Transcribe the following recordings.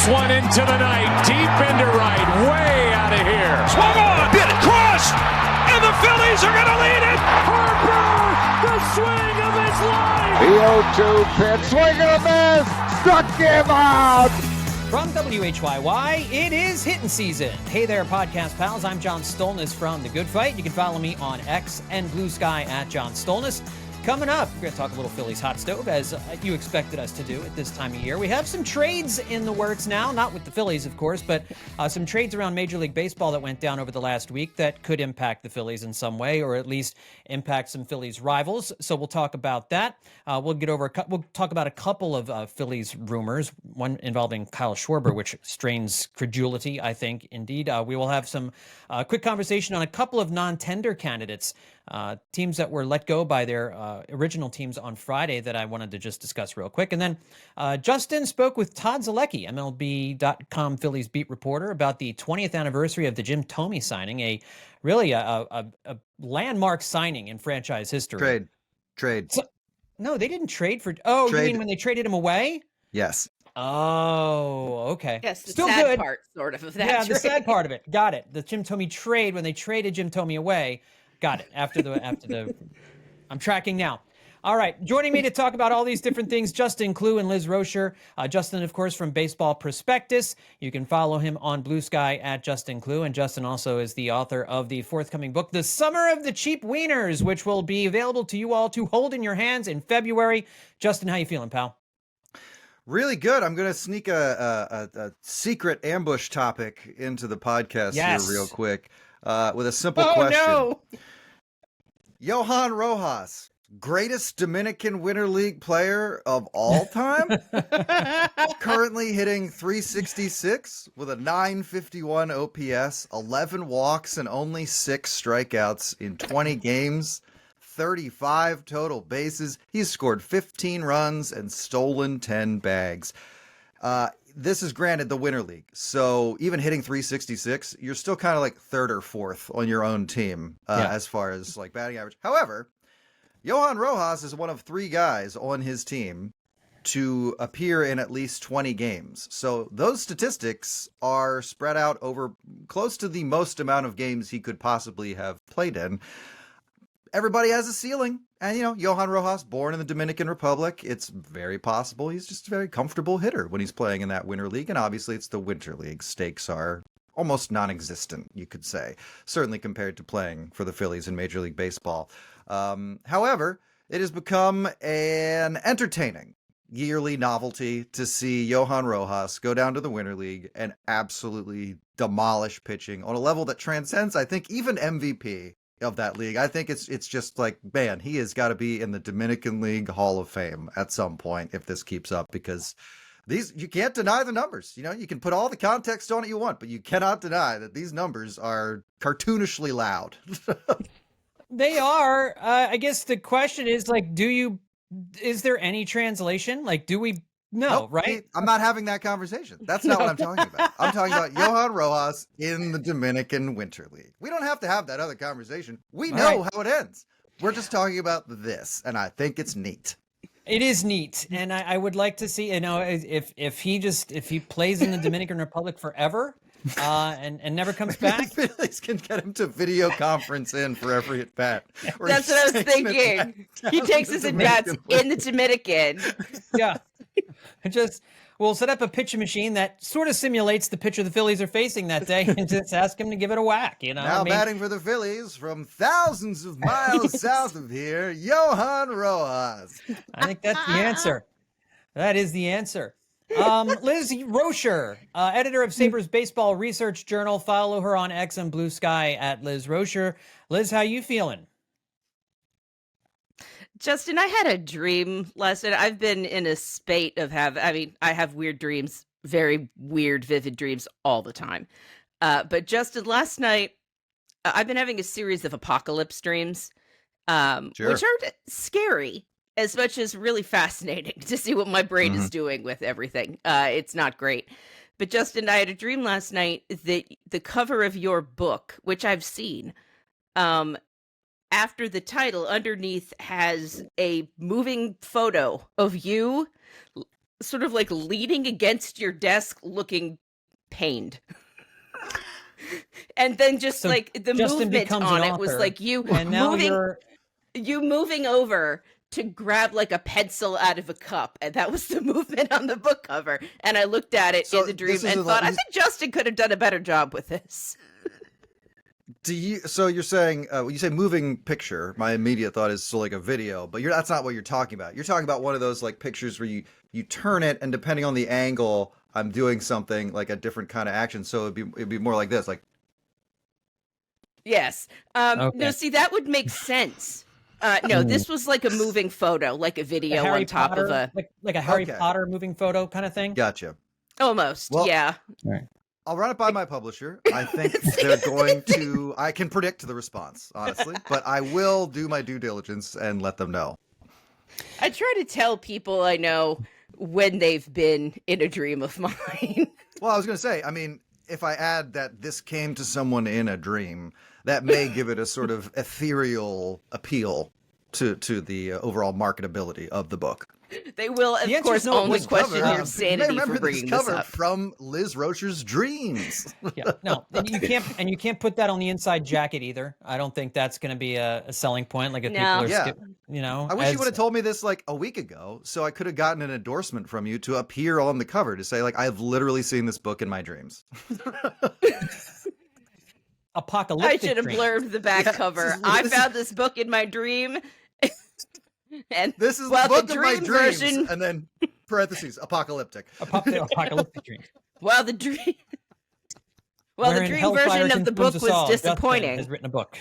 one into the night, deep into right, way out of here. Swung on, hit it, crushed, and the Phillies are going to lead it. Harper, the swing of his life. The 0-2 pitch, swing and a miss, struck him out. From WHYY, it is Hittin season. Hey there, podcast pals. I'm John Stolnis from The Good Phight. You can follow me on X and Blue Sky at John Stolnis. Coming up, we're going to talk a little Phillies hot stove, as you expected us to do at this time of year. We have some trades in the works now, not with the Phillies, of course, but some trades around Major League Baseball that went down over the last week that could impact the Phillies in some way, or at least impact some Phillies rivals. So we'll talk about that. We'll talk about a couple of Phillies rumors, one involving Kyle Schwarber, which strains credulity, I think, indeed. We will have some quick conversation on a couple of non-tender candidates, teams that were let go by their original teams on Friday that I wanted to just discuss real quick. And then Justin spoke with Todd Zolecki, MLB.com Phillies beat reporter, about the 20th anniversary of the Jim Thome signing, a landmark signing in franchise history. Trade. So, no, they didn't trade for... Oh, trade. You mean when they traded him away? Yes. Oh, okay. Yes, the Still sad good. part, sort of that Yeah, trade. the sad part of it. Got it. The Jim Thome trade, when they traded Jim Thome away. Got it. After the I'm tracking now. All right. Joining me to talk about all these different things, Justin Klugh and Liz Roscher. Justin, of course, from Baseball Prospectus. You can follow him on Blue Sky at Justin Klugh. And Justin also is the author of the forthcoming book, The Summer of the Cheap Wieners, which will be available to you all to hold in your hands in February. Justin, how you feeling, pal? Really good. I'm going to sneak a secret ambush topic into the podcast here real quick with a simple question. No. Johan Rojas, greatest Dominican Winter League player of all time, currently hitting .366 with a .951 OPS, 11 walks and only 6 strikeouts in 20 games, 35 total bases. He's scored 15 runs and stolen 10 bags. This is granted the Winter League, so even hitting .366, you're still kind of like third or fourth on your own team as far as like batting average. However, Johan Rojas is one of 3 guys on his team to appear in at least 20 games. So those statistics are spread out over close to the most amount of games he could possibly have played in. Everybody has a ceiling. And, Johan Rojas, born in the Dominican Republic, it's very possible he's just a very comfortable hitter when he's playing in that Winter League. And obviously it's the Winter League. Stakes are almost non-existent, you could say, certainly compared to playing for the Phillies in Major League Baseball. However, it has become an entertaining yearly novelty to see Johan Rojas go down to the Winter League and absolutely demolish pitching on a level that transcends, I think, even MVP of that league. I think it's just like, man, he has got to be in the Dominican League Hall of Fame at some point if this keeps up, because you can't deny the numbers. You can put all the context on it you want, but you cannot deny that these numbers are cartoonishly loud. They are. I guess the question is, like, is there any translation? Like, do we? No, nope, right? I'm not having that conversation. That's not what I'm talking about. I'm talking about Johan Rojas in the Dominican Winter League. We don't have to have that other conversation. We know how it ends. We're just talking about this, and I think it's neat. It is neat, and I would like to see, if he plays in the Dominican Republic forever, and never comes back. The Phillies can get him to video conference in for every at bat. That's what I was thinking. He takes his at bats in the Dominican. Yeah. We'll set up a pitching machine that sort of simulates the pitcher the Phillies are facing that day and just ask him to give it a whack. Now batting for the Phillies from thousands of miles south of here, Johan Rojas. I think that's the answer. That is the answer. Liz Roscher, editor of SABR's Baseball Research Journal. Follow her on X and Blue Sky at Liz Roscher. Liz, how you feeling? Justin, I had a dream last night. I've been in a spate of I have weird dreams, very weird, vivid dreams all the time. But Justin, last night, I've been having a series of apocalypse dreams, which aren't scary as much as really fascinating to see what my brain is doing with everything. It's not great. But Justin, I had a dream last night that the cover of your book, which I've seen, after the title underneath has a moving photo of you sort of like leaning against your desk looking pained. And then just So like the Justin movement becomes on an it was author, like you and now moving over to grab like a pencil out of a cup, and that was the movement on the book cover. And I looked at it in the dream and thought, I think Justin could have done a better job with this. So you're saying when you say moving picture, my immediate thought is like a video, but that's not what you're talking about. You're talking about one of those like pictures where you turn it, and depending on the angle, I'm doing something like a different kind of action. So it'd be more like this, like. Yes. Okay. No, see, that would make sense. No, this was like a moving photo, like a video Harry on top Potter, of a like a Harry Potter moving photo kind of thing. Gotcha. almost. Well, yeah. All right. I'll run it by my publisher. I think they're going to. I can predict the response, honestly, but I will do my due diligence and let them know. I try to tell people I know when they've been in a dream of mine. Well, I was going to say, I mean, if I add that this came to someone in a dream, that may give it a sort of ethereal appeal to the overall marketability of the book. They will, of course, only question your sanity for bringing this up. From Liz Roscher's dreams. Yeah, no, and you can't put that on the inside jacket either. I don't think that's going to be a selling point. Like if people are, you know, I wish you would have told me this like a week ago, so I could have gotten an endorsement from you to appear on the cover to say like I've literally seen this book in my dreams. Apocalyptic. I should have blurred the back cover. I found this book in my dream. And this is the book of my dreams, and then parentheses apocalyptic. Apocalyptic dream. Well, the dream version of the book was disappointing. Has written a book.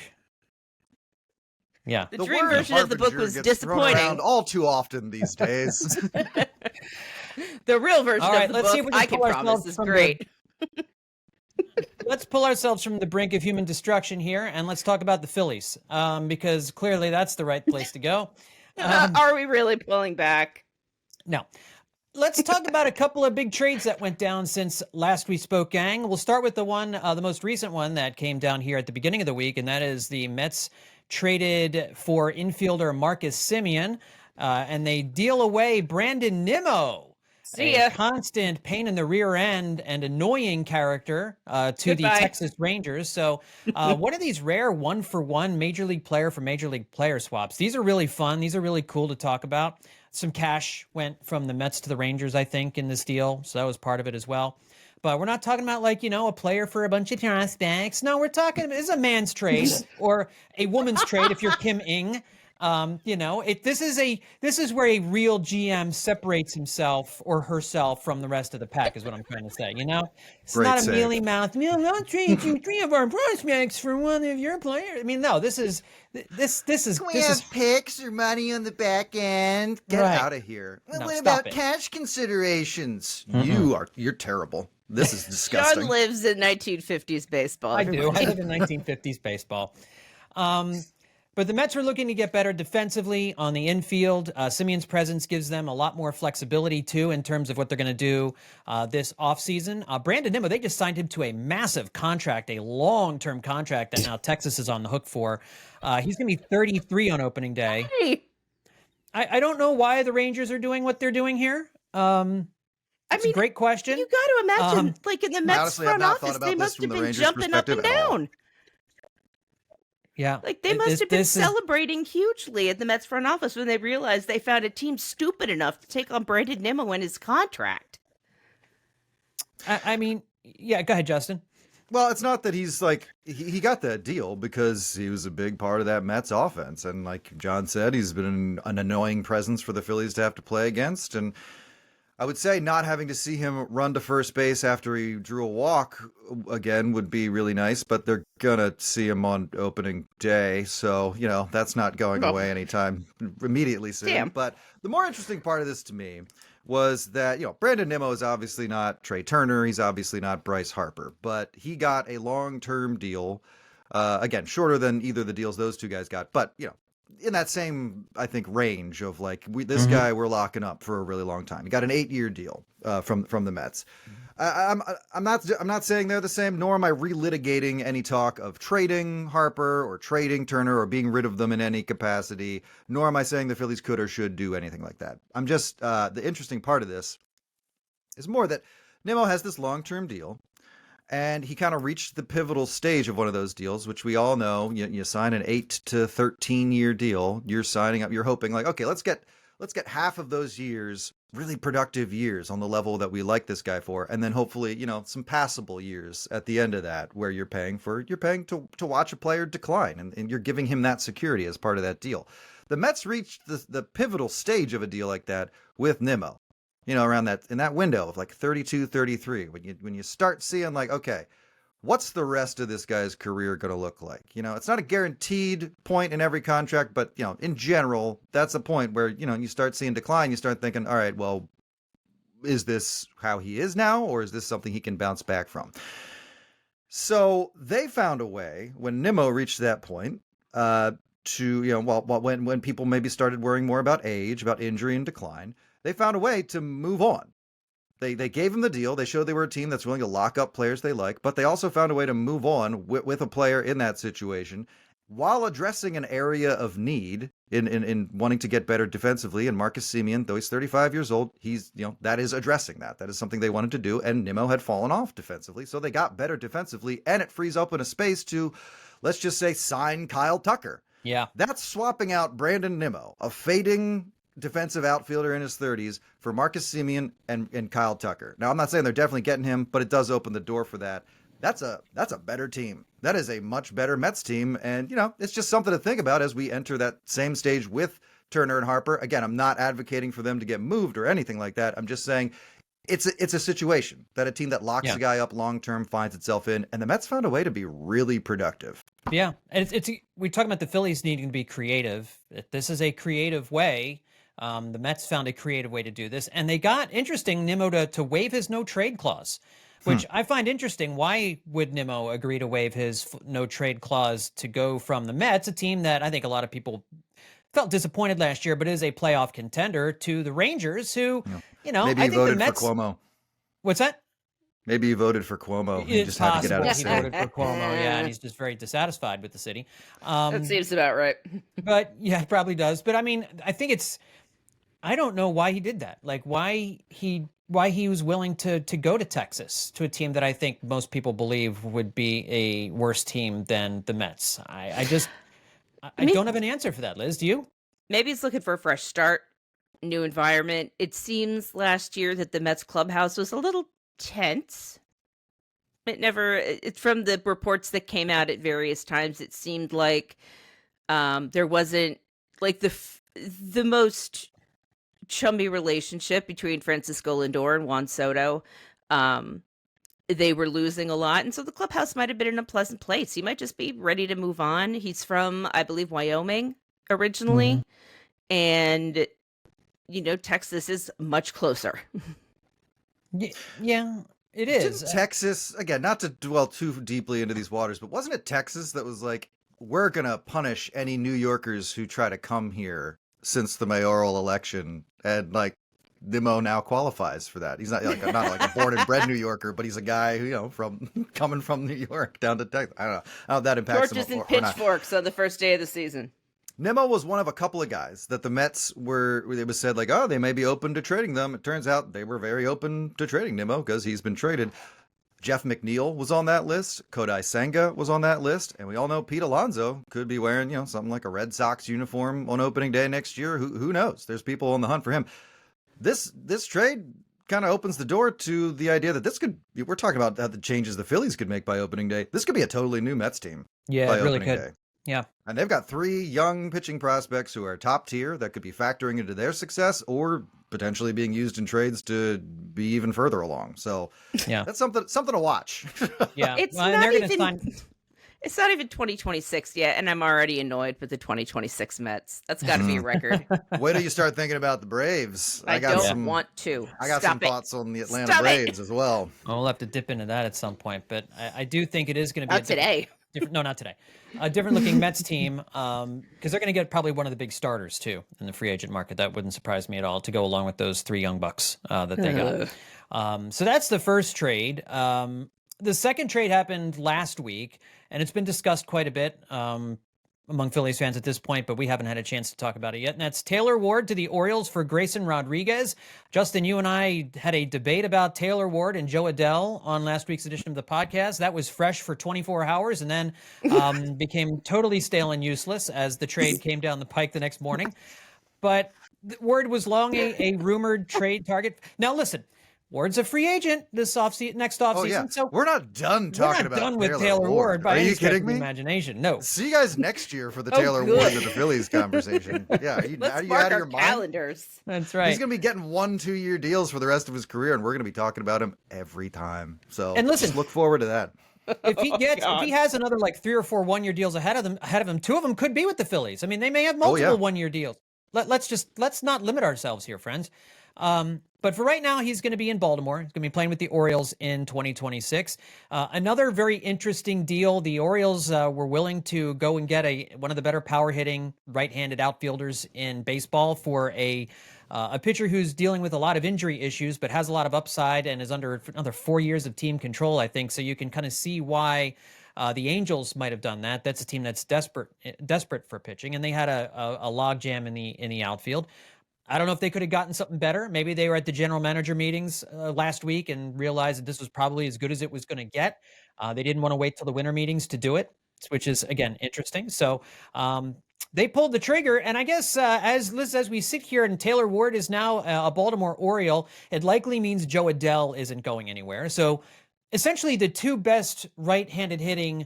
Yeah, the dream version of the book was disappointing. Around all too often these days. The real version of the book, I can promise, is great. Let's pull ourselves from the brink of human destruction here, and let's talk about the Phillies, because clearly that's the right place to go. Are we really pulling back? No. Let's talk about a couple of big trades that went down since last we spoke, gang. We'll start with the most recent one that came down here at the beginning of the week, and that is the Mets traded for infielder Marcus Semien, and they deal away Brandon Nimmo. A constant pain in the rear end and annoying character to the Texas Rangers. So one of these rare one-for-one Major League player for Major League player swaps. These are really fun. These are really cool to talk about. Some cash went from the Mets to the Rangers, I think, in this deal. So that was part of it as well. But we're not talking about like, you know, a player for a bunch of prospects. No, we're talking, this is a man's trade or a woman's trade if you're Kim Ng. You know, this is where a real GM separates himself or herself from the rest of the pack, is what I'm trying to say. You know, it's not a mealy mouth. I'll trade you 3 of our prospects for 1 of your players. I mean, no, this is picks or money on the back end. Get out of here. No, what about cash considerations? Mm-hmm. You're terrible. This is disgusting. John lives in 1950s baseball. I do. I live in 1950s baseball. But the Mets are looking to get better defensively on the infield. Semien's presence gives them a lot more flexibility, too, in terms of what they're going to do this offseason. Brandon Nimmo, they just signed him to a massive contract, a long-term contract that now Texas is on the hook for. He's going to be 33 on opening day. Hey. I don't know why the Rangers are doing what they're doing here. It's a great question. You got to imagine, like in the Mets front office, they must have been jumping up and down. Yeah. Like they must have been celebrating hugely at the Mets front office when they realized they found a team stupid enough to take on Brandon Nimmo in his contract. I mean, yeah, go ahead, Justin. Well, it's not that he's like, he got that deal because he was a big part of that Mets offense. And like John said, he's been an annoying presence for the Phillies to have to play against. And I would say not having to see him run to first base after he drew a walk again would be really nice, but they're going to see him on opening day. So, you know, that's not going away anytime immediately soon. Damn. But the more interesting part of this to me was that, you know, Brandon Nimmo is obviously not Trey Turner. He's obviously not Bryce Harper, but he got a long-term deal. Again, shorter than either the deals those two guys got, but, you know, in that same, I think, range of like this guy we're locking up for a really long time. He got an 8-year deal from the Mets. I'm not saying they're the same, nor am I relitigating any talk of trading Harper or trading Turner or being rid of them in any capacity. Nor am I saying the Phillies could or should do anything like that. I'm just the interesting part of this is more that Nimmo has this long-term deal, and he kind of reached the pivotal stage of one of those deals, which we all know. You sign an 8 to 13 year deal. You're signing up. You're hoping like, okay, let's get half of those years really productive years on the level that we like this guy for, and then hopefully some passable years at the end of that where you're paying to watch a player decline, and you're giving him that security as part of that deal. The Mets reached the pivotal stage of a deal like that with Nimmo. Around that, in that window of like 32, 33, when you start seeing like, okay, what's the rest of this guy's career going to look like? It's not a guaranteed point in every contract, but in general, that's a point where, you start seeing decline. You start thinking, all right, well, is this how he is now, or is this something he can bounce back from? So they found a way when Nimmo reached that point, when people maybe started worrying more about age, about injury and decline, they found a way to move on. They gave him the deal. They showed they were a team that's willing to lock up players they like, but they also found a way to move on with a player in that situation while addressing an area of need in wanting to get better defensively. And Marcus Semien, though he's 35 years old, he's, that is addressing that. That is something they wanted to do. And Nimmo had fallen off defensively. So they got better defensively, and it frees open a space to, let's just say, sign Kyle Tucker. Yeah. That's swapping out Brandon Nimmo, a fading defensive outfielder in his 30s, for Marcus Semien and Kyle Tucker. Now, I'm not saying they're definitely getting him, but it does open the door for that. That's a better team. That is a much better Mets team. And, it's just something to think about as we enter that same stage with Turner and Harper. Again, I'm not advocating for them to get moved or anything like that. I'm just saying it's a situation that a team that locks a guy up long-term finds itself in. And the Mets found a way to be really productive. Yeah. And we're talking about the Phillies needing to be creative. This is a creative way. The Mets found a creative way to do this, and they got, interesting, Nimmo to waive his no-trade clause, which I find interesting. Why would Nimmo agree to waive his no-trade clause to go from the Mets, a team that I think a lot of people felt disappointed last year, but is a playoff contender, to the Rangers, who, maybe I think voted the Mets... for Cuomo. What's that? Maybe he voted for Cuomo. He It's just had to get out of the possible city. he voted for Cuomo, yeah, and he's just very dissatisfied with the city. That seems about right. But yeah, it probably does. But I mean, I think I don't know why he did that. Like why he was willing to go to Texas, to a team that I think most people believe would be a worse team than the Mets. I don't have an answer for that, Liz. Do you? Maybe he's looking for a fresh start, new environment. It seems last year that the Mets clubhouse was a little tense. It's from the reports that came out at various times, it seemed like there wasn't like the most chummy relationship between Francisco Lindor and Juan Soto. They were losing a lot, and so the clubhouse might have been in a pleasant place. He might just be ready to move on. He's from, I believe, Wyoming originally, and Texas is much closer. Yeah, it is. Didn't Texas, again, not to dwell too deeply into these waters, but wasn't it Texas that was like, we're gonna punish any New Yorkers who try to come here since the mayoral election, and like Nimmo now qualifies for that. He's not like a born and bred New Yorker, but he's a guy who, coming from New York down to Texas. I don't know how that impacts him. Torches and pitchforks on the first day of the season. Nimmo was one of a couple of guys that the Mets it was said like, oh, they may be open to trading them. It turns out they were very open to trading Nimmo because he's been traded. Jeff McNeil was on that list. Kodai Senga was on that list. And we all know Pete Alonso could be wearing, something like a Red Sox uniform on opening day next year. Who knows? There's people on the hunt for him. This trade kind of opens the door to the idea that we're talking about how the changes the Phillies could make by opening day. This could be a totally new Mets team. Yeah, by it really opening could. day. Yeah. And they've got 3 young pitching prospects who are top tier that could be factoring into their success or potentially being used in trades to be even further along. So yeah, that's something to watch. Yeah. It's not even 2026 yet, and I'm already annoyed with the 2026 Mets. That's got to be a record. Wait till you start thinking about the Braves. I don't want to. I got some thoughts on the Atlanta Braves as well. We'll have to dip into that at some point, but I do think it is going to be not today. No, not today. A different looking Mets team, because they're going to get probably one of the big starters too in the free agent market. That wouldn't surprise me at all, to go along with those 3 young bucks that they got. So that's the first trade. The second trade happened last week, and it's been discussed quite a bit. among Phillies fans at this point, but we haven't had a chance to talk about it yet. And that's Taylor Ward to the Orioles for Grayson Rodriguez. Justin, you and I had a debate about Taylor Ward and Joe Adell on last week's edition of the podcast. That was fresh for 24 hours and then became totally stale and useless as the trade came down the pike the next morning. But Ward was long a rumored trade target. Now, listen. Ward's a free agent next offseason. Oh, yeah. So we're not done talking about done with Taylor Ward by Are any you stretch kidding of the me? imagination. No. See you guys next year for the Oh, Taylor good. Ward to the Phillies conversation. Yeah, are you Let's out mark of our your mind? calendars. That's right. He's going to be getting 1-2 year deals for the rest of his career, and we're going to be talking about him every time. So And listen- just look forward to that. If he God. has another like 3 or 4 1-year deals ahead of him, 2 of them could be with the Phillies. I mean, they may have multiple 1-year deals. Let's not limit ourselves here, friends. But for right now, he's going to be in Baltimore. He's going to be playing with the Orioles in 2026. Another very interesting deal. The Orioles were willing to go and get one of the better power hitting right-handed outfielders in baseball for a pitcher who's dealing with a lot of injury issues, but has a lot of upside and is under another 4 years of team control, I think. So you can kind of see why the Angels might have done that. That's a team that's desperate for pitching, and they had a logjam in the outfield. I don't know if they could have gotten something better. Maybe they were at the general manager meetings last week and realized that this was probably as good as it was going to get. They didn't want to wait till the winter meetings to do it, which is, again, interesting. So they pulled the trigger. And I guess as we sit here and Taylor Ward is now a Baltimore Oriole, it likely means Joe Adell isn't going anywhere. So essentially the 2 best right-handed hitting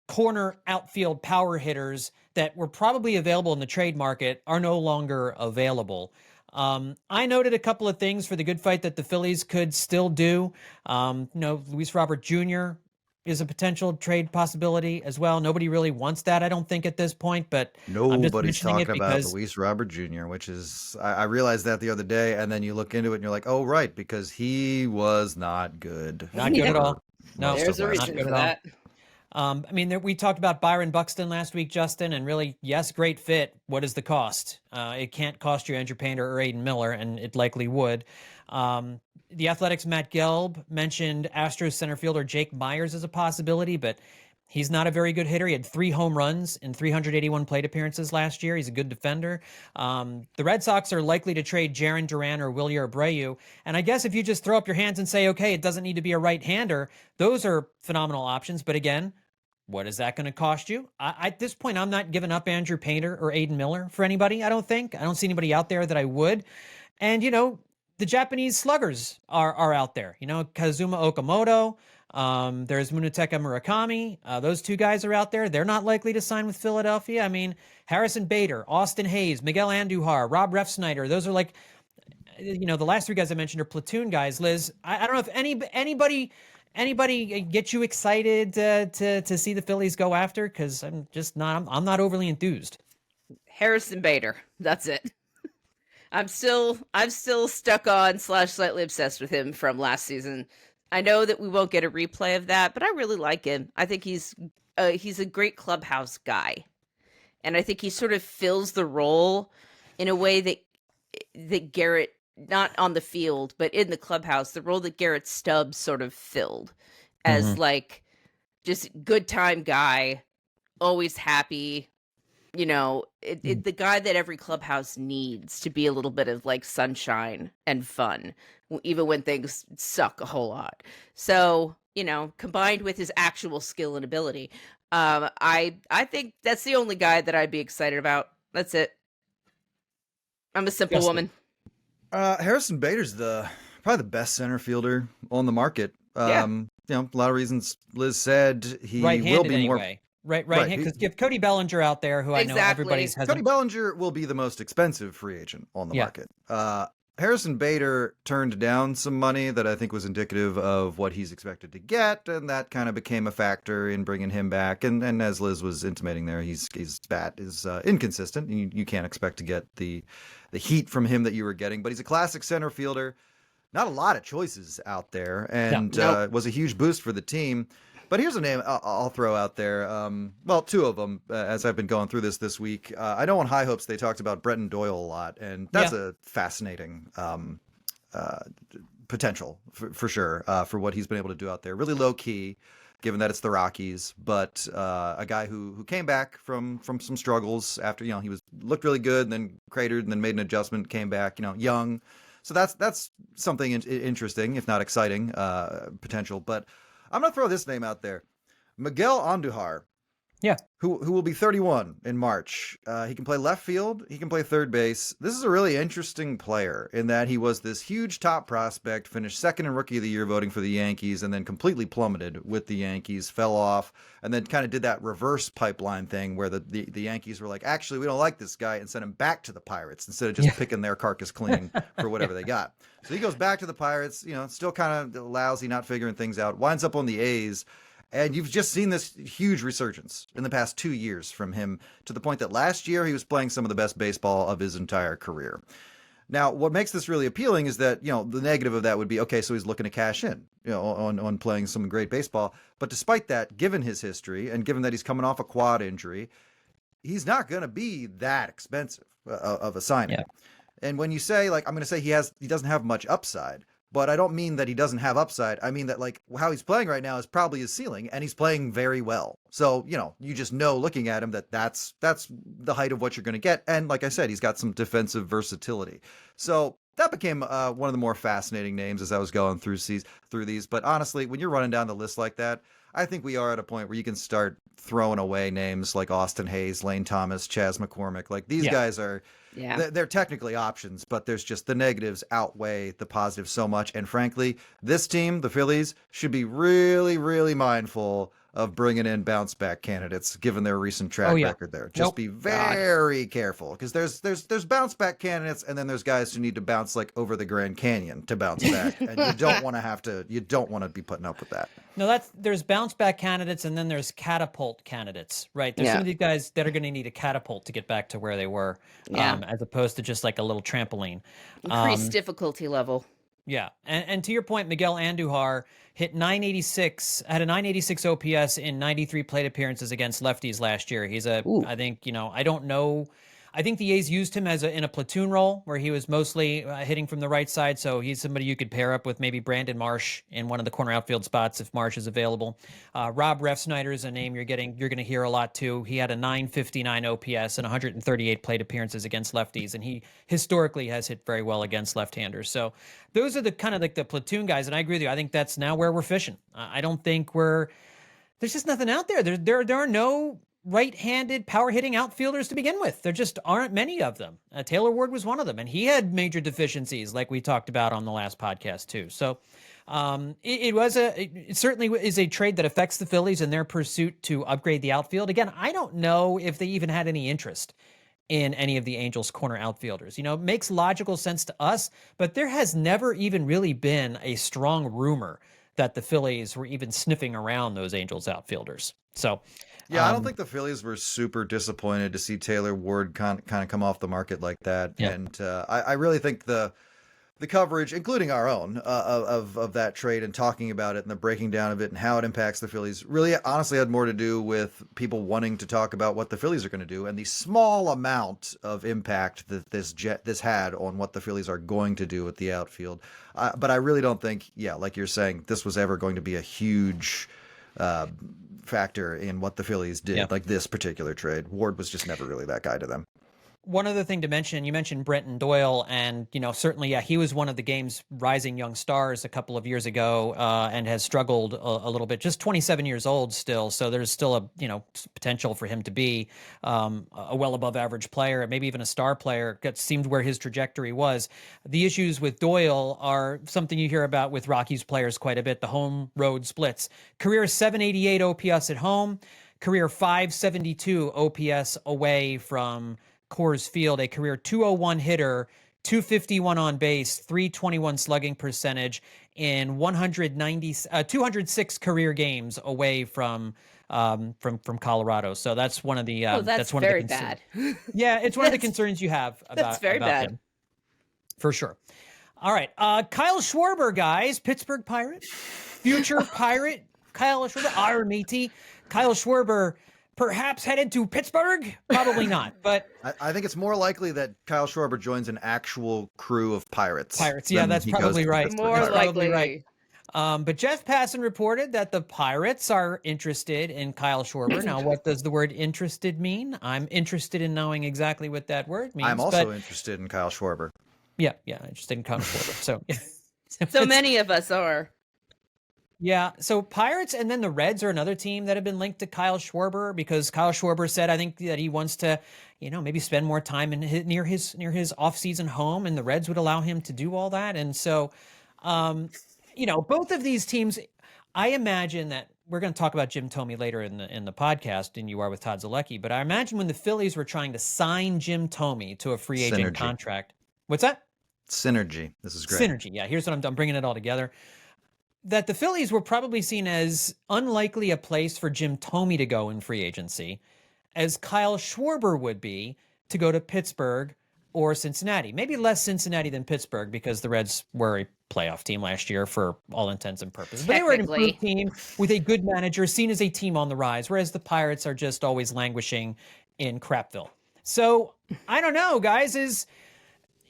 corner outfield power hitters that were probably available in the trade market are no longer available. I noted a couple of things for the good fight that the Phillies could still do. Luis Robert Jr. is a potential trade possibility as well. Nobody really wants that, I don't think, at this point, but Nobody's talking about Luis Robert Jr., which is, I realized that the other day, and then you look into it and you're like, oh, right, because he was not good. Not good at all. No, There's a not reason good for at all. that. We talked about Byron Buxton last week, Justin, and really, yes, great fit. What is the cost? It can't cost you Andrew Painter or Aiden Miller, and it likely would. The Athletics' Matt Gelb mentioned Astros center fielder Jake Myers as a possibility, but he's not a very good hitter. He had 3 home runs in 381 plate appearances last year. He's a good defender. The Red Sox are likely to trade Jarren Duran or Wilyer Abreu. And I guess if you just throw up your hands and say, okay, it doesn't need to be a right-hander, those are phenomenal options. But again, what is that going to cost you? At this point, I'm not giving up Andrew Painter or Aiden Miller for anybody, I don't think. I don't see anybody out there that I would. And, the Japanese sluggers are out there. Kazuma Okamoto. There's Munetaka Murakami. Those 2 guys are out there. They're not likely to sign with Philadelphia. I mean, Harrison Bader, Austin Hayes, Miguel Andujar, Rob Refsnyder. Those are like, the last 3 guys I mentioned are platoon guys. Liz, I don't know if anybody get you excited to see the Phillies go after? Because I'm not overly enthused. Harrison Bader. That's it. I'm still stuck on / slightly obsessed with him from last season. I know that we won't get a replay of that, but I really like him. I think he's a great clubhouse guy, and I think he sort of fills the role in a way that Garrett, not on the field, but in the clubhouse, the role that Garrett Stubbs sort of filled as like just good time guy, always happy. The guy that every clubhouse needs to be a little bit of like sunshine and fun, even when things suck a whole lot. So, combined with his actual skill and ability, I think that's the only guy that I'd be excited about. That's it. I'm a simple woman. Harrison Bader's probably the best center fielder on the market. Yeah. A lot of reasons Liz said he Right-handed will be anyway. more. Right. Because you have Cody Bellinger out there, who I know everybody's has. Cody Bellinger will be the most expensive free agent on the market. Harrison Bader turned down some money that I think was indicative of what he's expected to get, and that kind of became a factor in bringing him back. And as Liz was intimating there, his bat is inconsistent. You can't expect to get the heat from him that you were getting, but he's a classic center fielder. Not a lot of choices out there, and was a huge boost for the team. But here's a name I'll throw out there. 2 of them, as I've been going through this week. I know on High Hopes they talked about Bretton Doyle a lot, and that's a fascinating potential for sure for what he's been able to do out there. Really low key, given that it's the Rockies, but a guy who came back from some struggles after, he looked really good and then cratered and then made an adjustment, came back, young. So that's something interesting, if not exciting, potential. But I'm going to throw this name out there. Miguel Andujar. Yeah. Who will be 31 in March. He can play left field. He can play third base. This is a really interesting player in that he was this huge top prospect, finished second in Rookie of the Year voting for the Yankees, and then completely plummeted with the Yankees, fell off, and then kind of did that reverse pipeline thing where the Yankees were like, actually, we don't like this guy, and sent him back to the Pirates instead of just picking their carcass clean for whatever they got. So he goes back to the Pirates, still kind of lousy, not figuring things out, winds up on the A's. And you've just seen this huge resurgence in the past 2 years from him, to the point that last year he was playing some of the best baseball of his entire career. Now, what makes this really appealing is that, the negative of that would be, okay, so he's looking to cash in, on playing some great baseball. But despite that, given his history and given that he's coming off a quad injury, he's not going to be that expensive of a signing. Yeah. And when you say, I'm going to say he doesn't have much upside. But I don't mean that he doesn't have upside. I mean that how he's playing right now is probably his ceiling, and he's playing very well. So, you just know looking at him that's the height of what you're going to get. And like I said, he's got some defensive versatility. So that became one of the more fascinating names as I was going through these. But honestly, when you're running down the list like that, I think we are at a point where you can start throwing away names like Austin Hayes, Lane Thomas, Chas McCormick. These guys are, they're technically options, but there's just the negatives outweigh the positives so much. And frankly, this team, the Phillies, should be really, really mindful of bringing in bounce back candidates, given their recent track record there. Just be very careful, because there's bounce back candidates, and then there's guys who need to bounce over the Grand Canyon to bounce back, and you don't want to be putting up with that. No, there's bounce back candidates, and then there's catapult candidates, right? There's some of these guys that are going to need a catapult to get back to where they were, as opposed to just a little trampoline. Increased difficulty level. Yeah, and to your point, Miguel Andujar had a 986 OPS in 93 plate appearances against lefties last year. He's I think, I don't know. I think the A's used him in a platoon role where he was mostly hitting from the right side. So he's somebody you could pair up with maybe Brandon Marsh in one of the corner outfield spots if Marsh is available. Rob Refsnyder is a name you're going to hear a lot too. He had a 959 OPS and 138 plate appearances against lefties, and he historically has hit very well against left-handers. So those are the kind of the platoon guys, and I agree with you. I think that's now where we're fishing. I don't think there's just nothing out there. There are no right-handed power-hitting outfielders to begin with. There just aren't many of them. Taylor Ward was one of them, and he had major deficiencies, like we talked about on the last podcast too. So it certainly is a trade that affects the Phillies in their pursuit to upgrade the outfield. Again, I don't know if they even had any interest in any of the Angels' corner outfielders. It makes logical sense to us, but there has never even really been a strong rumor that the Phillies were even sniffing around those Angels outfielders. So, yeah, I don't think the Phillies were super disappointed to see Taylor Ward kind of come off the market like that. Yeah. And I really think the coverage, including our own, of that trade and talking about it and the breaking down of it and how it impacts the Phillies really honestly had more to do with people wanting to talk about what the Phillies are going to do and the small amount of impact that this had on what the Phillies are going to do with the outfield. But I really don't think, like you're saying, this was ever going to be a huge factor in what the Phillies did, like this particular trade. Ward was just never really that guy to them. One other thing to mention, you mentioned Brenton Doyle, and, certainly, he was one of the game's rising young stars a couple of years ago and has struggled a little bit, just 27 years old still. So there's still a, potential for him to be a well above average player, maybe even a star player. It seemed where his trajectory was. The issues with Doyle are something you hear about with Rockies players quite a bit, the home road splits. Career 788 OPS at home, career 572 OPS away from Coors Field, a career 201 hitter, 251 on base, 321 slugging percentage in 206 career games away from Colorado. So that's one of the that's one very of the bad. Yeah, it's one of the concerns you have about that's very bad him. For sure. All right, Kyle Schwarber, guys, Pittsburgh Pirate, future Pirate, Kyle Schwarber, our matey, Kyle Schwarber. Perhaps headed to Pittsburgh? Probably not, but I think it's more likely that Kyle Schwarber joins an actual crew of Pirates. Yeah, that's probably right. More likely, right. But Jeff Passan reported that the Pirates are interested in Kyle Schwarber. Now, what does the word interested mean? I'm interested in knowing exactly what that word means. I'm also interested in Kyle Schwarber. Yeah, interested in Kyle Schwarber. So, yeah. So many of us are. Yeah, so Pirates and then the Reds are another team that have been linked to Kyle Schwarber because Kyle Schwarber said, I think that he wants to, maybe spend more time near his off-season home, and the Reds would allow him to do all that. And so, both of these teams, I imagine that we're going to talk about Jim Thome later in the podcast, and you are with Todd Zolecki. But I imagine when the Phillies were trying to sign Jim Thome to a free agent contract, what's that? Synergy. This is great. Synergy. Yeah, here's what I'm bringing it all together. That the Phillies were probably seen as unlikely a place for Jim Thome to go in free agency, as Kyle Schwarber would be to go to Pittsburgh or Cincinnati. Maybe less Cincinnati than Pittsburgh because the Reds were a playoff team last year for all intents and purposes. But they were an improved team with a good manager, seen as a team on the rise, whereas the Pirates are just always languishing in Crapville. So I don't know, guys.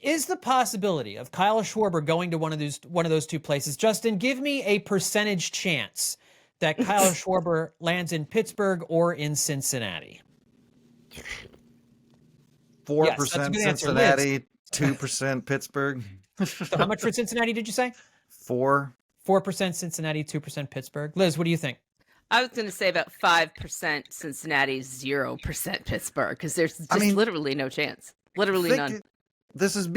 Is the possibility of Kyle Schwarber going to one of those two places? Justin, give me a percentage chance that Kyle Schwarber lands in Pittsburgh or in Cincinnati. 4% Cincinnati, 2% Pittsburgh. So how much for Cincinnati did you say? 4% Cincinnati, 2% Pittsburgh. Liz, what do you think? I was going to say about 5% Cincinnati, 0% Pittsburgh, because there's just literally no chance. Literally none. All this is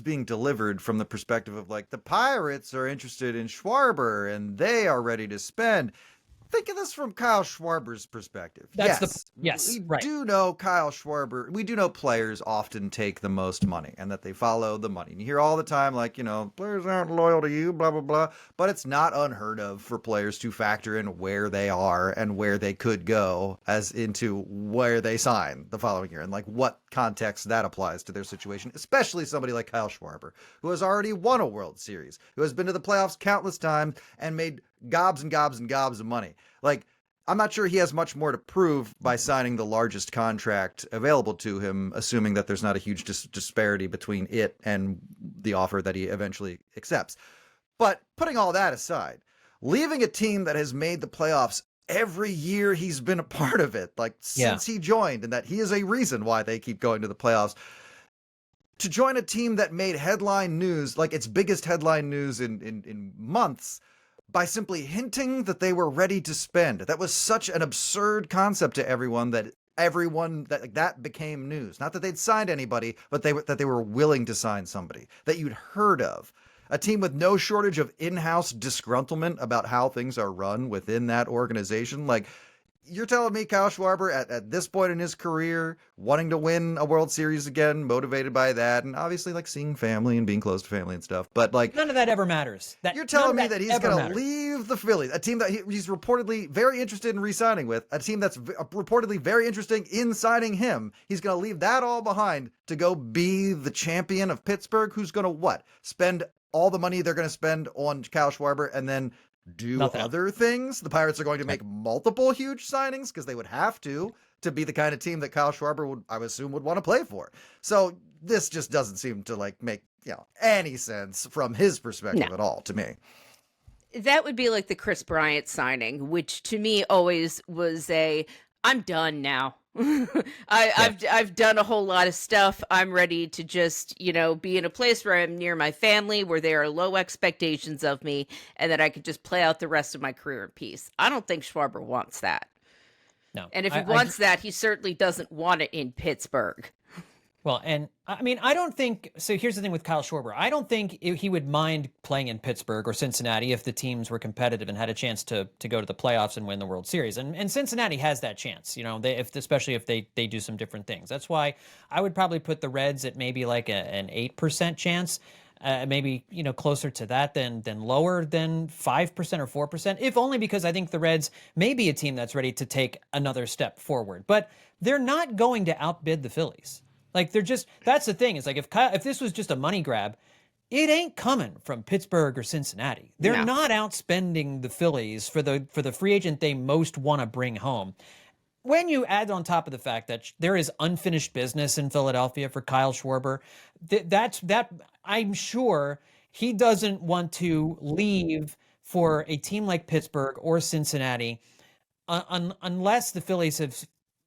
being delivered from the perspective of the Pirates are interested in Schwarber and they are ready to spend. Think of this from Kyle Schwarber's perspective. We do know Kyle Schwarber. We do know players often take the most money and that they follow the money. And you hear all the time, players aren't loyal to you, blah, blah, blah. But it's not unheard of for players to factor in where they are and where they could go as into where they sign the following year and what context that applies to their situation, especially somebody like Kyle Schwarber, who has already won a World Series, who has been to the playoffs countless times and made gobs and gobs and gobs of money. I'm not sure he has much more to prove by signing the largest contract available to him, assuming that there's not a huge disparity between it and the offer that he eventually accepts. But putting all that aside, leaving a team that has made the playoffs every year he's been a part of it, since he joined, and that he is a reason why they keep going to the playoffs, to join a team that made headline news, its biggest headline news in months, by simply hinting that they were ready to spend. That was such an absurd concept to everyone that became news. Not that they'd signed anybody, but that they were willing to sign somebody that you'd heard of. A team with no shortage of in-house disgruntlement about how things are run within that organization. You're telling me Kyle Schwarber at this point in his career, wanting to win a World Series again, motivated by that, and obviously seeing family and being close to family and stuff. But none of that ever matters. You're telling me that he's going to leave the Phillies, a team that he's reportedly very interested in re-signing with, a team that's reportedly very interested in signing him. He's going to leave that all behind to go be the champion of Pittsburgh, who's going to spend all the money they're going to spend on Kyle Schwarber and then do other things. The Pirates are going to make multiple huge signings because they would have to be the kind of team that Kyle Schwarber would want to play for. So this just doesn't seem to make any sense from his perspective at all to me. That would be like the Chris Bryant signing, which to me always was I'm done now. I've done a whole lot of stuff. I'm ready to just, be in a place where I'm near my family, where there are low expectations of me, and that I could just play out the rest of my career in peace. I don't think Schwarber wants that. No. And if he wants that, he certainly doesn't want it in Pittsburgh. Well, and I don't think, so here's the thing with Kyle Schwarber. I don't think he would mind playing in Pittsburgh or Cincinnati if the teams were competitive and had a chance to go to the playoffs and win the World Series. And Cincinnati has that chance, especially if they do some different things. That's why I would probably put the Reds at maybe an 8% chance, maybe, closer to that than lower than 5% or 4%, if only because I think the Reds may be a team that's ready to take another step forward. But they're not going to outbid the Phillies. That's the thing. It's if this was just a money grab, it ain't coming from Pittsburgh or Cincinnati. They're not outspending the Phillies for the free agent they most want to bring home. When you add on top of the fact that there is unfinished business in Philadelphia for Kyle Schwarber, that I'm sure he doesn't want to leave for a team like Pittsburgh or Cincinnati unless the Phillies have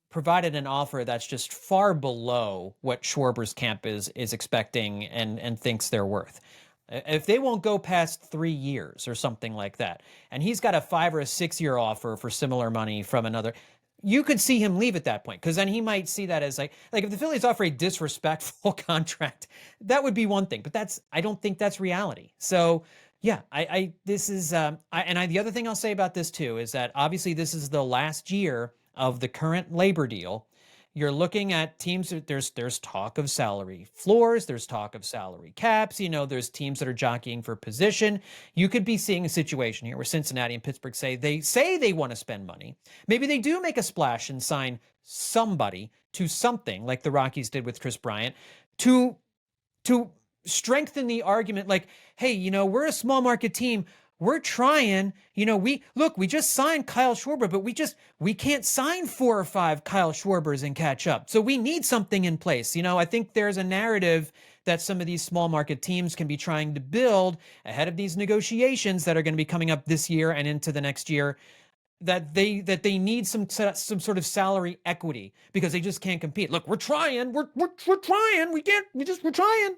provided an offer that's just far below what Schwarber's camp is expecting and thinks they're worth. If they won't go past 3 years or something like that, and he's got a 5 or a 6 year offer for similar money from another, you could see him leave at that point, because then he might see that as like if the Phillies offer a disrespectful contract, that would be one thing, but I don't think that's reality. So yeah, the other thing I'll say about this too is that obviously this is the last year of the current labor deal. You're looking at teams, there's talk of salary floors, there's talk of salary caps, there's teams that are jockeying for position. You could be seeing a situation here where Cincinnati and Pittsburgh say they want to spend money. Maybe they do make a splash and sign somebody to something like the Rockies did with Chris Bryant to strengthen the argument, like, hey, we're a small market team. We're trying, we just signed Kyle Schwarber, but we can't sign 4 or 5 Kyle Schwarbers and catch up. So we need something in place. I think there's a narrative that some of these small market teams can be trying to build ahead of these negotiations that are going to be coming up this year and into the next year, that they need some sort of salary equity because they just can't compete. Look, we're trying, we're trying, we're trying.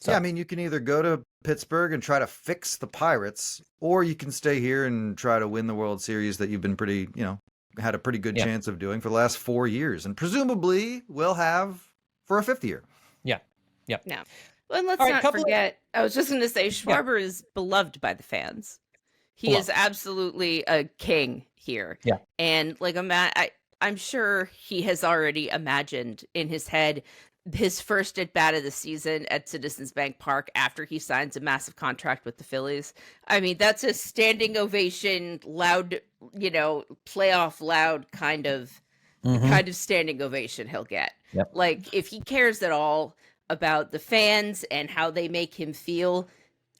So. Yeah, I mean, you can either go to Pittsburgh and try to fix the Pirates, or you can stay here and try to win the World Series that you've been had a pretty good chance of doing for the last 4 years, and presumably will have for a 5th year. Yeah. Well, and let's not forget, I was just going to say, Schwarber is beloved by the fans. He is absolutely a king here. Yeah. And I'm sure he has already imagined in his head his first at bat of the season at Citizens Bank Park after he signs a massive contract with the Phillies. I mean, that's a standing ovation, loud, playoff loud kind of standing ovation he'll get. Yep. Like, if he cares at all about the fans and how they make him feel,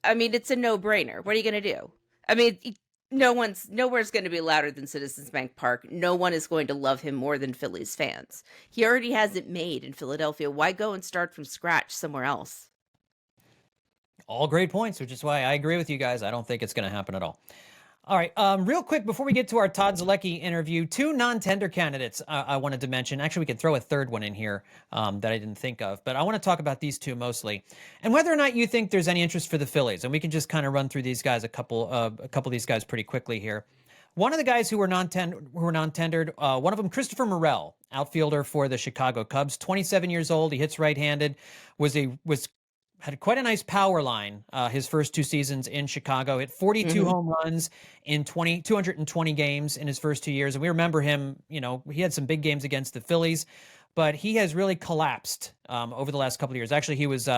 I mean, it's a no-brainer. What are you going to do? I mean, nowhere's going to be louder than Citizens Bank Park. No one is going to love him more than Phillies fans. He already has it made in Philadelphia. Why go and start from scratch somewhere else? All great points, which is why I agree with you guys. I don't think it's going to happen at all. All right, real quick, before we get to our Todd Zolecki interview, 2 non-tender candidates I wanted to mention. Actually, we could throw a third one in here that I didn't think of, but I want to talk about these 2 mostly, and whether or not you think there's any interest for the Phillies. And we can just kind of run through these guys, a couple of these guys pretty quickly here. One of the guys who were non-tendered, one of them, Christopher Morel, outfielder for the Chicago Cubs, 27 years old. He hits right-handed, had quite a nice power line his first 2 seasons in Chicago. Hit 42 home runs in 220 games in his first 2 years. And we remember him, he had some big games against the Phillies, but he has really collapsed over the last couple of years. Actually, he was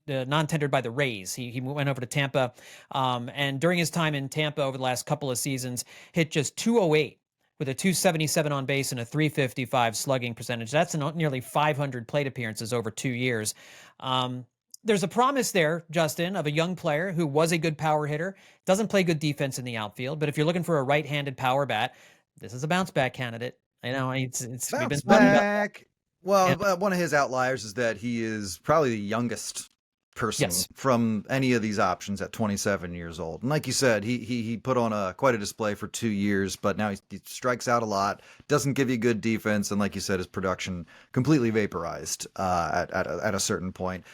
non-tendered by the Rays. He went over to Tampa, and during his time in Tampa over the last couple of seasons, hit just 208 with a 277 on base and a 355 slugging percentage. That's nearly 500 plate appearances over 2 years. There's a promise there, Justin, of a young player who was a good power hitter, doesn't play good defense in the outfield, but if you're looking for a right-handed power bat, this is a bounce back candidate. It's bounce we've been back. Well, one of his outliers is that he is probably the youngest person from any of these options at 27 years old. And like you said, he put on quite a display for 2 years, but now he strikes out a lot, doesn't give you good defense, and like you said, his production completely vaporized at a certain point.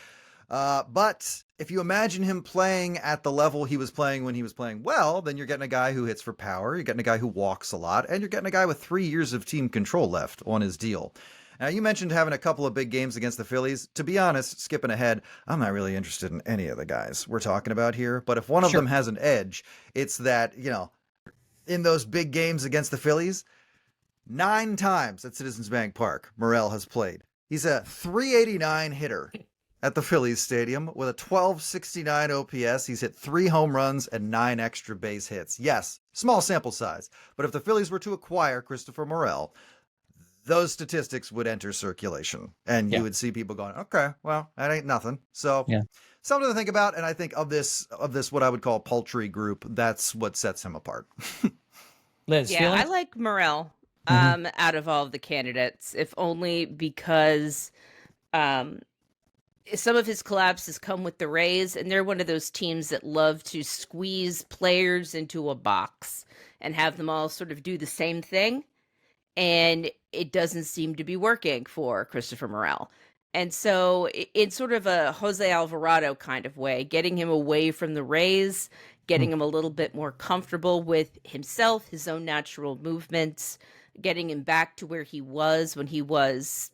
But if you imagine him playing at the level he was playing when he was playing well, then you're getting a guy who hits for power, you're getting a guy who walks a lot, and you're getting a guy with 3 years of team control left on his deal. Now, you mentioned having a couple of big games against the Phillies. To be honest, skipping ahead, I'm not really interested in any of the guys we're talking about here. But if one of them has an edge, it's that, in those big games against the Phillies, 9 times at Citizens Bank Park, Morel has played. He's a 389 hitter at the Phillies Stadium with a 1269 OPS. He's hit 3 home runs and 9 extra base hits. Yes, small sample size. But if the Phillies were to acquire Christopher Morel, those statistics would enter circulation, and you would see people going, okay, well, that ain't nothing. So something to think about. And I think of this, what I would call paltry group, that's what sets him apart. Liz, yeah, I like Morel out of all of the candidates, if only because some of his collapses come with the Rays, and they're one of those teams that love to squeeze players into a box and have them all sort of do the same thing. And it doesn't seem to be working for Christopher Morel. And so in sort of a Jose Alvarado kind of way, getting him away from the Rays, getting him a little bit more comfortable with himself, his own natural movements, getting him back to where he was when he was,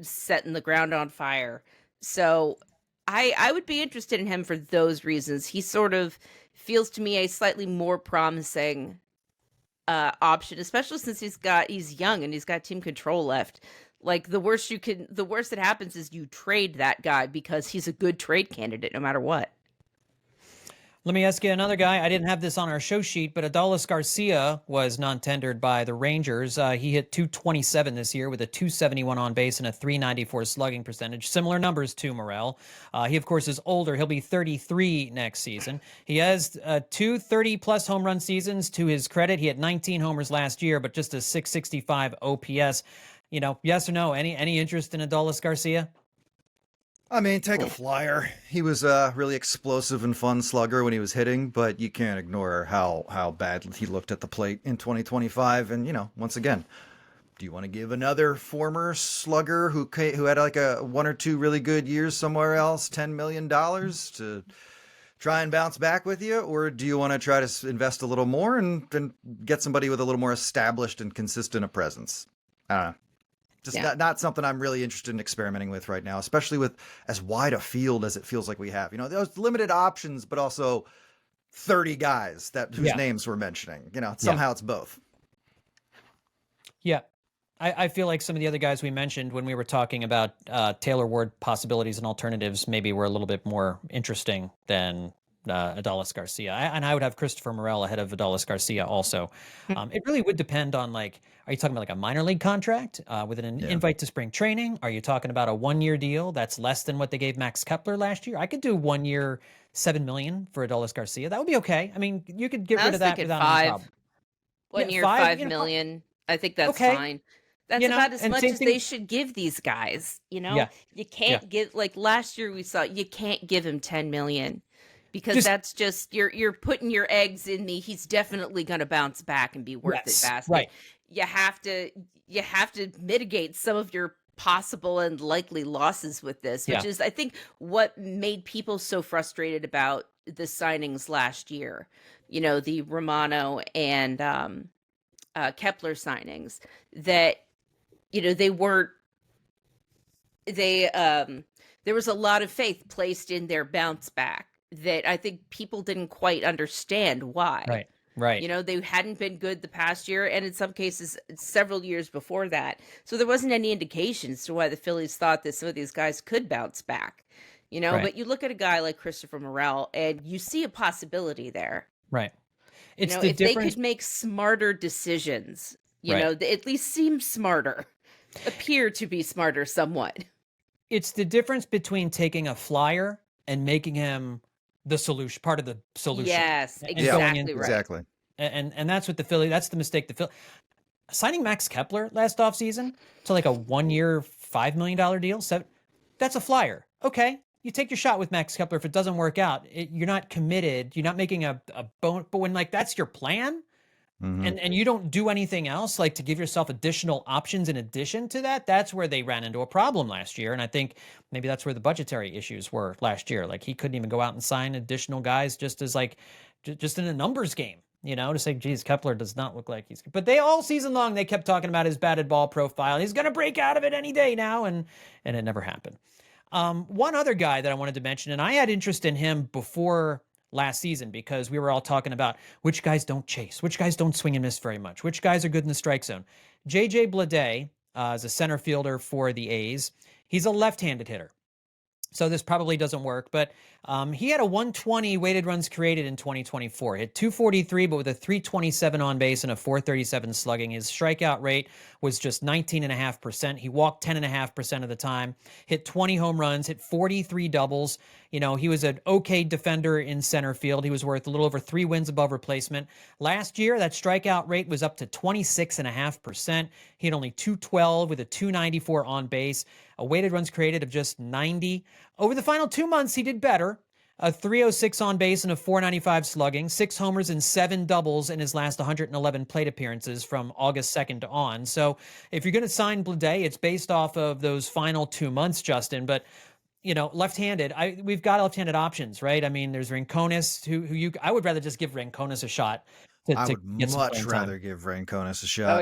setting the ground on fire. So I would be interested in him for those reasons. He sort of feels to me a slightly more promising option, especially since he's young and he's got team control left. Like the worst that happens is you trade that guy because he's a good trade candidate no matter what. Let me ask you another guy. I didn't have this on our show sheet, but Adolis Garcia was non-tendered by the Rangers. He hit .227 this year with a .271 on base and a .394 slugging percentage. Similar numbers to Morel. He, of course, is older. He'll be 33 next season. He has 2 30-plus home run seasons. To his credit, he had 19 homers last year, but just a .665 OPS. Yes or no? Any interest in Adolis Garcia? I mean, take a flyer. He was a really explosive and fun slugger when he was hitting, but you can't ignore how bad he looked at the plate in 2025. And, once again, do you want to give another former slugger who had like a 1 or 2 really good years somewhere else $10 million to try and bounce back with you? Or do you want to try to invest a little more and get somebody with a little more established and consistent a presence? I don't know. Just not something I'm really interested in experimenting with right now, especially with as wide a field as it feels like we have. There's limited options, but also 30 guys whose names we're mentioning. Somehow it's both. Yeah. I feel like some of the other guys we mentioned when we were talking about Taylor Ward possibilities and alternatives maybe were a little bit more interesting than Adolis Garcia. I would have Christopher Morel ahead of Adolis Garcia also. It really would depend on are you talking about like a minor league contract with an invite to spring training? Are you talking about a 1-year deal that's less than what they gave Max Kepler last year? I could do 1 year, $7 million for Adolis Garcia. That would be okay. I mean, you could get rid of that without any problem. 1 year, $5 million. I think that's fine. That's about as much as they should give these guys. You can't give, like last year we saw, you can't give him $10 million. Because that's just you're putting your eggs in he's definitely going to bounce back and be worth it basket. Right. You have to mitigate some of your possible and likely losses with this, which is I think what made people so frustrated about the signings last year. The Romano and Kepler signings that they weren't there was a lot of faith placed in their bounce back that I think people didn't quite understand why. Right. They hadn't been good the past year, and in some cases, several years before that. So there wasn't any indications to why the Phillies thought that some of these guys could bounce back. But you look at a guy like Christopher Morel, and you see a possibility there. Right. If they could make smarter decisions, they at least seem smarter, appear to be smarter somewhat. It's the difference between taking a flyer and making him the solution, part of the solution. Yes, exactly right. Exactly. And that's what that's the mistake. Signing Max Kepler last offseason to like a 1 year, $5 million deal. So that's a flyer. Okay. You take your shot with Max Kepler. If it doesn't work out, you're not committed. You're not making a bone, but when that's your plan and you don't do anything else, like to give yourself additional options in addition to that, that's where they ran into a problem last year. And I think maybe that's where the budgetary issues were last year. Like he couldn't even go out and sign additional guys just as just in a numbers game, to say, geez, Kepler does not look like but they all season long, they kept talking about his batted ball profile. He's going to break out of it any day now. And it never happened. One other guy that I wanted to mention, and I had interest in him before last season because we were all talking about which guys don't chase, which guys don't swing and miss very much, which guys are good in the strike zone. JJ Bleday is a center fielder for the A's. He's a left-handed hitter. So this probably doesn't work, but he had a 120 weighted runs created in 2024. Hit 243, but with a 327 on base and a 437 slugging. His strikeout rate was just 19.5%. He walked 10.5% of the time, hit 20 home runs, hit 43 doubles. He was an okay defender in center field. He was worth a little over 3 wins above replacement. Last year, that strikeout rate was up to 26.5%. He had only 212 with a 294 on base, a weighted runs created of just 90. Over the final 2 months, he did better. A 306 on base and a 495 slugging, 6 homers and 7 doubles in his last 111 plate appearances from August 2nd on. So if you're going to sign Bleday, it's based off of those final 2 months, Justin. But, left-handed, we've got left-handed options, right? I mean, there's Rincones, I would rather just give Rincones a shot. I would much rather give Rincones a shot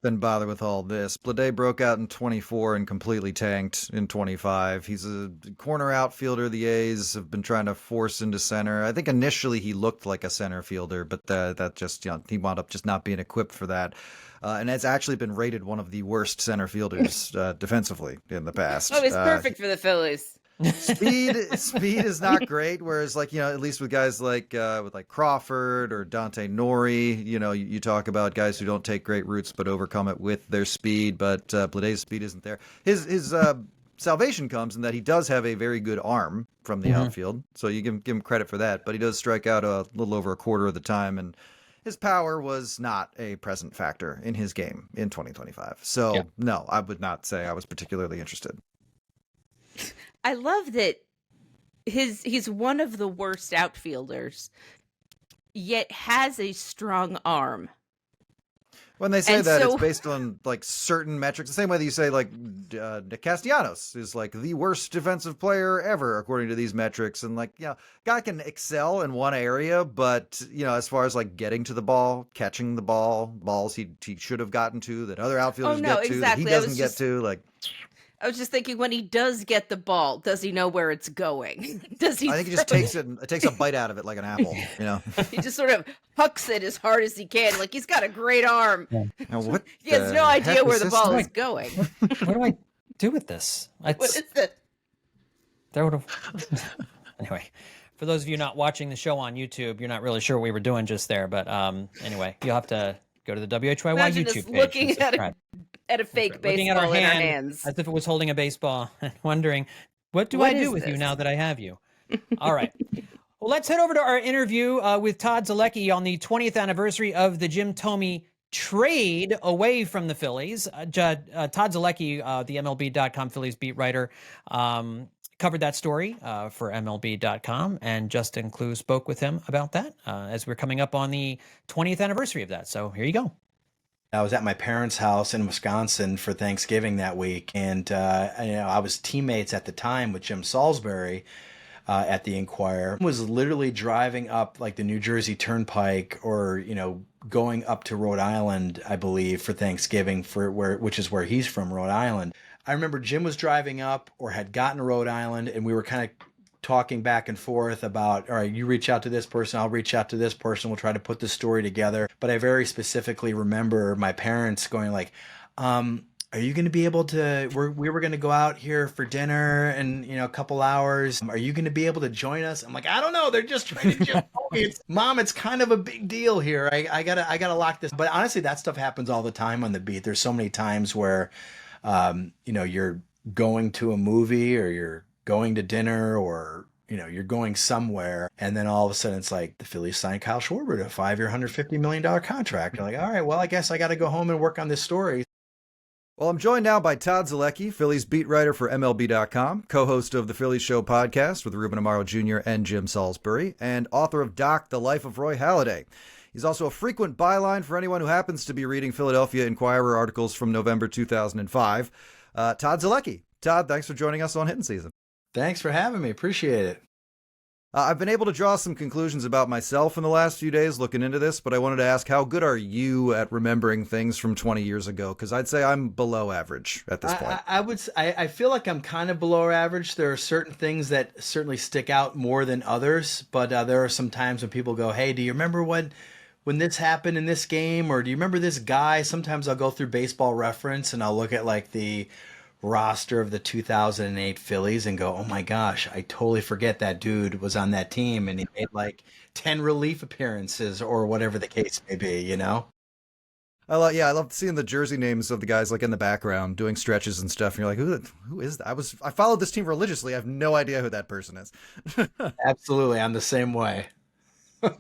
than bother with all this. Bleday broke out in 24 and completely tanked in 25. He's a corner outfielder the A's have been trying to force into center. I think initially he looked like a center fielder, but that just, he wound up just not being equipped for that. And has actually been rated one of the worst center fielders defensively in the past. Oh, he's perfect for the Phillies. Speed is not great. Whereas, at least with guys like Crawford or Dante Nori, you talk about guys who don't take great routes but overcome it with their speed. But Bleday's speed isn't there. His salvation comes in that he does have a very good arm from the outfield, so you give him credit for that. But he does strike out a little over a quarter of the time, and his power was not a present factor in his game in 2025. So no, I would not say I was particularly interested. I love that he's one of the worst outfielders, yet has a strong arm. When they say that, it's based on certain metrics. The same way that you say Nick Castellanos is the worst defensive player ever according to these metrics, and guy can excel in one area, but as far as getting to the ball, catching the balls he should have gotten to that other outfielders get to that he doesn't get to. I was just thinking, when he does get the ball, does he know where it's going? Does he? I think he just takes a bite out of it like an apple. He just sort of hucks it as hard as he can. He's got a great arm. Now, he has no idea where the ball is going. What do I do with this? What is this? Anyway, for those of you not watching the show on YouTube, you're not really sure what we were doing just there. But anyway, you'll have to go to the WHYY Imagine YouTube page. Looking at a fake baseball in our hands. As if it was holding a baseball and wondering, what do I do with you now that I have you? All right. Well, let's head over to our interview with Todd Zolecki on the 20th anniversary of the Jim Thome trade away from the Phillies. Todd Zolecki, the MLB.com Phillies beat writer, covered that story for MLB.com, and Justin Klugh spoke with him about that as we're coming up on the 20th anniversary of that. So here you go. I was at my parents' house in Wisconsin for Thanksgiving that week, and I was teammates at the time with Jim Salisbury at the Inquirer. Was literally driving up the New Jersey Turnpike, or going up to Rhode Island, I believe, for Thanksgiving, which is where he's from, Rhode Island. I remember Jim was driving up or had gotten to Rhode Island, and we were kind of talking back and forth about, all right, you reach out to this person, I'll reach out to this person, we'll try to put the story together. But I very specifically remember my parents going are you going to be able to, we were going to go out here for dinner in, a couple hours. Are you going to be able to join us? I'm I don't know. They're just trying to Jim Thome. Mom, it's kind of a big deal here. I gotta lock this. But honestly, that stuff happens all the time on the beat. There's so many times where, you're going to a movie, or you're going to dinner, or you're going somewhere, and then all of a sudden it's the Phillies signed Kyle Schwarber to a 5-year, $150 million contract. You're all right, well, I guess I got to go home and work on this story. Well, I'm joined now by Todd Zolecki, Phillies beat writer for MLB.com, co-host of the Phillies Show podcast with Ruben Amaro Jr. and Jim Salisbury, and author of Doc, The Life of Roy Halladay. He's also a frequent byline for anyone who happens to be reading Philadelphia Inquirer articles from November 2005. Todd Zolecki. Todd, thanks for joining us on Hittin Season. Thanks for having me. Appreciate it. I've been able to draw some conclusions about myself in the last few days looking into this, but I wanted to ask, how good are you at remembering things from 20 years ago? Because I'd say I'm below average at this point. I feel like I'm kind of below average. There are certain things that certainly stick out more than others, but there are some times when people go, hey, do you remember when this happened in this game? Or do you remember this guy? Sometimes I'll go through Baseball Reference and I'll look at the roster of the 2008 Phillies and go, oh my gosh, I totally forget that dude was on that team and he made 10 relief appearances or whatever the case may be, I love seeing the jersey names of the guys in the background doing stretches and stuff. And you're like, who is that? I followed this team religiously. I have no idea who that person is. Absolutely. I'm the same way.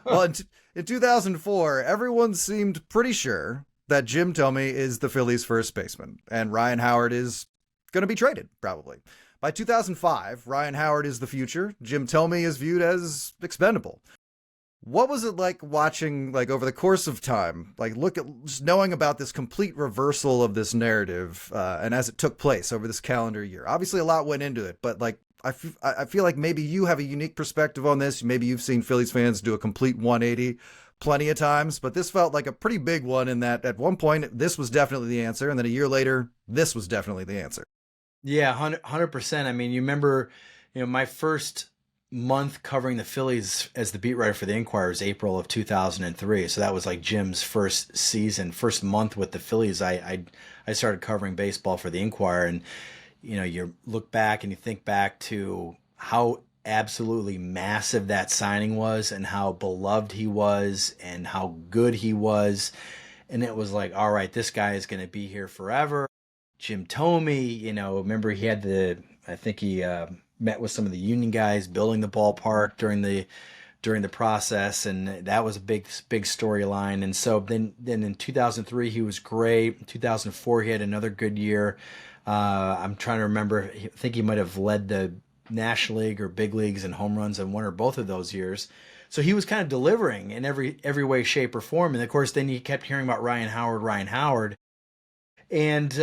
Well, in 2004, everyone seemed pretty sure that Jim Thome is the Phillies' first baseman and Ryan Howard is going to be traded, probably. By 2005, Ryan Howard is the future. Jim Thome is viewed as expendable. What was it like watching, like, over the course of time, like, look at just knowing about this complete reversal of this narrative, and as it took place over this calendar year? Obviously, a lot went into it, but like, I feel like maybe you have a unique perspective on this. Maybe you've seen Phillies fans do a complete 180 plenty of times, but this felt like a pretty big one in that at one point, this was definitely the answer, and then a year later, this was definitely the answer. Yeah, 100%. I mean, you remember, my first month covering the Phillies as the beat writer for the Inquirer was April of 2003. So that was like Jim's first season, first month with the Phillies. I started covering baseball for the Inquirer, and you look back and you think back to how absolutely massive that signing was and how beloved he was and how good he was. And it was like, all right, this guy is going to be here forever. Jim Thome, remember he had I think he met with some of the union guys building the ballpark during the process, and that was a big storyline. And so then in 2003 he was great. In 2004 he had another good year. I'm trying to remember. I think he might have led the National League or big leagues in home runs in one or both of those years. So he was kind of delivering in every way, shape, or form. And of course, then you kept hearing about Ryan Howard. And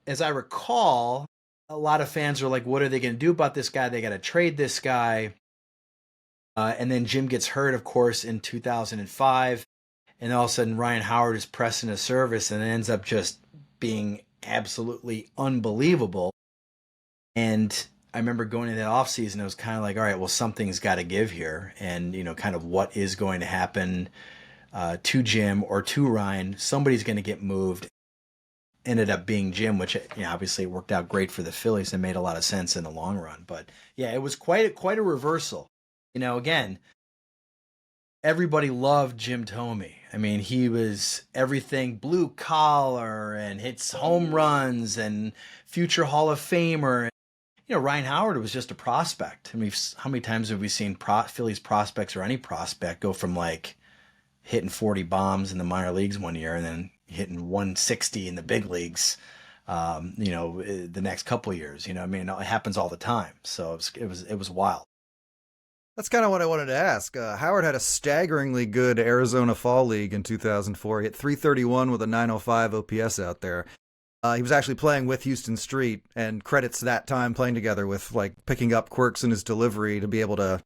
as I recall, a lot of fans are like, what are they going to do about this guy? They got to trade this guy. And then Jim gets hurt, of course, in 2005. And all of a sudden, Ryan Howard is pressing his service and it ends up just being absolutely unbelievable. And I remember going into that offseason, it was kind of like, all right, well, something's got to give here. And, kind of what is going to happen to Jim or to Ryan. Somebody's going to get moved. Ended up being Jim, which obviously worked out great for the Phillies and made a lot of sense in the long run. But yeah, it was quite a reversal. Again, everybody loved Jim Thome. I mean, he was everything blue collar and hits home runs and future Hall of Famer. Ryan Howard was just a prospect. I mean, how many times have we seen Phillies prospects or any prospect go from like hitting 40 bombs in the minor leagues one year and then hitting 160 in the big leagues, the next couple of years? I mean, it happens all the time. So it was wild. That's kind of what I wanted to ask. Howard had a staggeringly good Arizona Fall League in 2004. He hit .331 with a .905 OPS out there. He was actually playing with Houston Street, and credits that time playing together with like picking up quirks in his delivery to be able to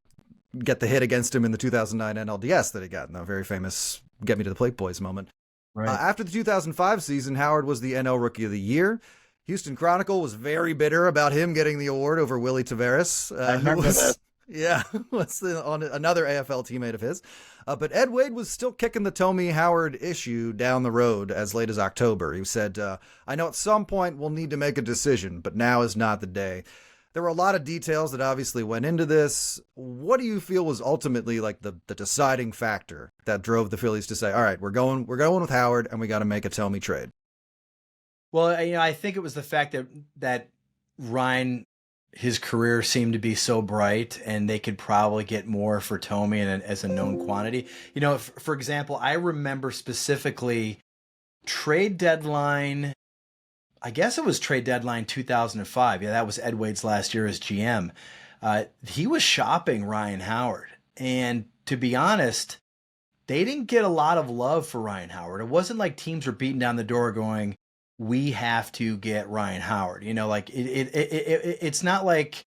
get the hit against him in the 2009 NLDS that he got in the very famous Get Me to the Plate Boys moment. Right. After the 2005 season, Howard was the NL Rookie of the Year. Houston Chronicle was very bitter about him getting the award over Willie Taveras. I remember that. Yeah, was on another AFL teammate of his. But Ed Wade was still kicking the Thome Howard issue down the road as late as October. He said, I know at some point we'll need to make a decision, but now is not the day. There were a lot of details that obviously went into this. What do you feel was ultimately like the deciding factor that drove the Phillies to say, all right, we're going with Howard and we got to make a Thome trade? Well, I think it was the fact that Ryan, his career seemed to be so bright and they could probably get more for Thome as a known quantity. For example, I remember specifically trade deadline, I guess it was trade deadline 2005. Yeah, that was Ed Wade's last year as GM. He was shopping Ryan Howard. And to be honest, they didn't get a lot of love for Ryan Howard. It wasn't like teams were beating down the door going, we have to get Ryan Howard. It's not like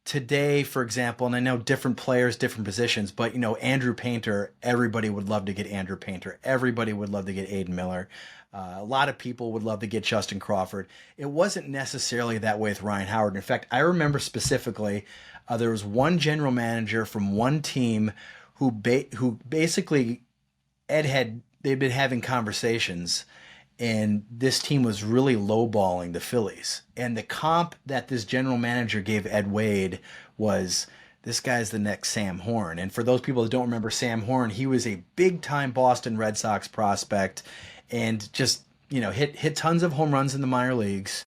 today, for example, and I know different players, different positions, but Andrew Painter, everybody would love to get Andrew Painter. Everybody would love to get Aiden Miller. A lot of people would love to get Justin Crawford. It wasn't necessarily that way with Ryan Howard. In fact, I remember specifically there was one general manager from one team who basically they'd been having conversations. And this team was really lowballing the Phillies. And the comp that this general manager gave Ed Wade was, this guy's the next Sam Horn. And for those people that don't remember Sam Horn, he was a big-time Boston Red Sox prospect and just, hit tons of home runs in the minor leagues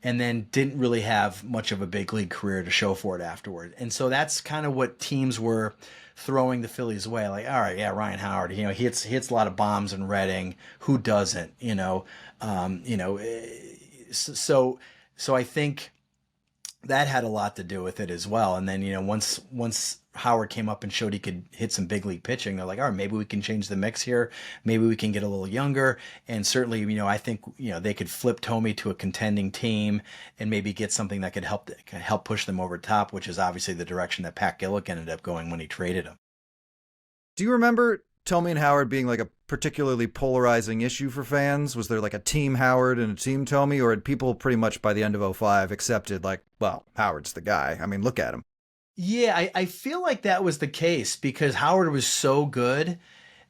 and then didn't really have much of a big league career to show for it afterward. And so that's kind of what teams were throwing the Phillies away. Like, all right, yeah, Ryan Howard, he hits a lot of bombs in Reading. Who doesn't, So I think that had a lot to do with it as well. And then, once Howard came up and showed he could hit some big league pitching, they're like, all right, maybe we can change the mix here. Maybe we can get a little younger. And certainly, I think, they could flip Thome to a contending team and maybe get something that could help push them over top, which is obviously the direction that Pat Gillick ended up going when he traded him. Do you remember Thome and Howard being like a particularly polarizing issue for fans? Was there like a team Howard and a team Thome, or had people pretty much by the end of 05 accepted like, well, Howard's the guy? I mean, look at him. Yeah, I feel like that was the case because Howard was so good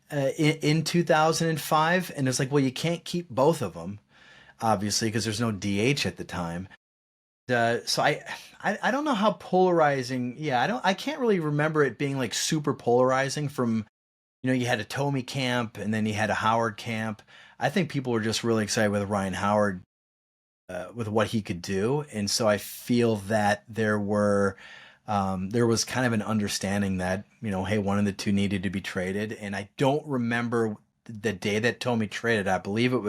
in 2005. And it's like, well, you can't keep both of them, obviously, because there's no DH at the time. So I don't know how polarizing. Yeah, I can't really remember it being like super polarizing from, you had a Thome camp and then you had a Howard camp. I think people were just really excited with Ryan Howard, with what he could do. And so I feel that there was kind of an understanding that, hey, one of the two needed to be traded. And I don't remember the day that Thome traded. I believe it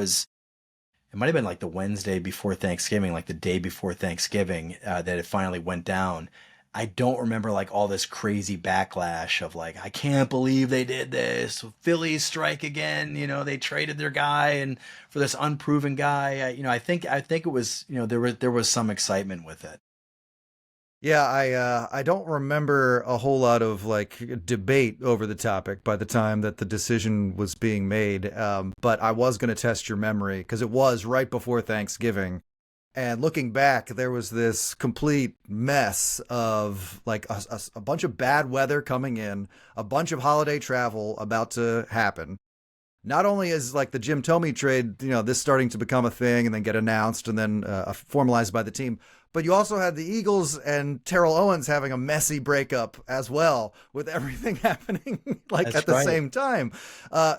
might have been like the Wednesday before Thanksgiving, like the day before Thanksgiving, that it finally went down. I don't remember like all this crazy backlash of like, I can't believe they did this. Phillies strike again. They traded their guy and for this unproven guy. I think it was, there was some excitement with it. Yeah, I don't remember a whole lot of like debate over the topic by the time that the decision was being made. But I was going to test your memory because it was right before Thanksgiving. And looking back, there was this complete mess of like a bunch of bad weather coming in, a bunch of holiday travel about to happen. Not only is like the Jim Thome trade, this starting to become a thing and then get announced and then formalized by the team, but you also had the Eagles and Terrell Owens having a messy breakup as well, with everything happening like That's at the right. same time.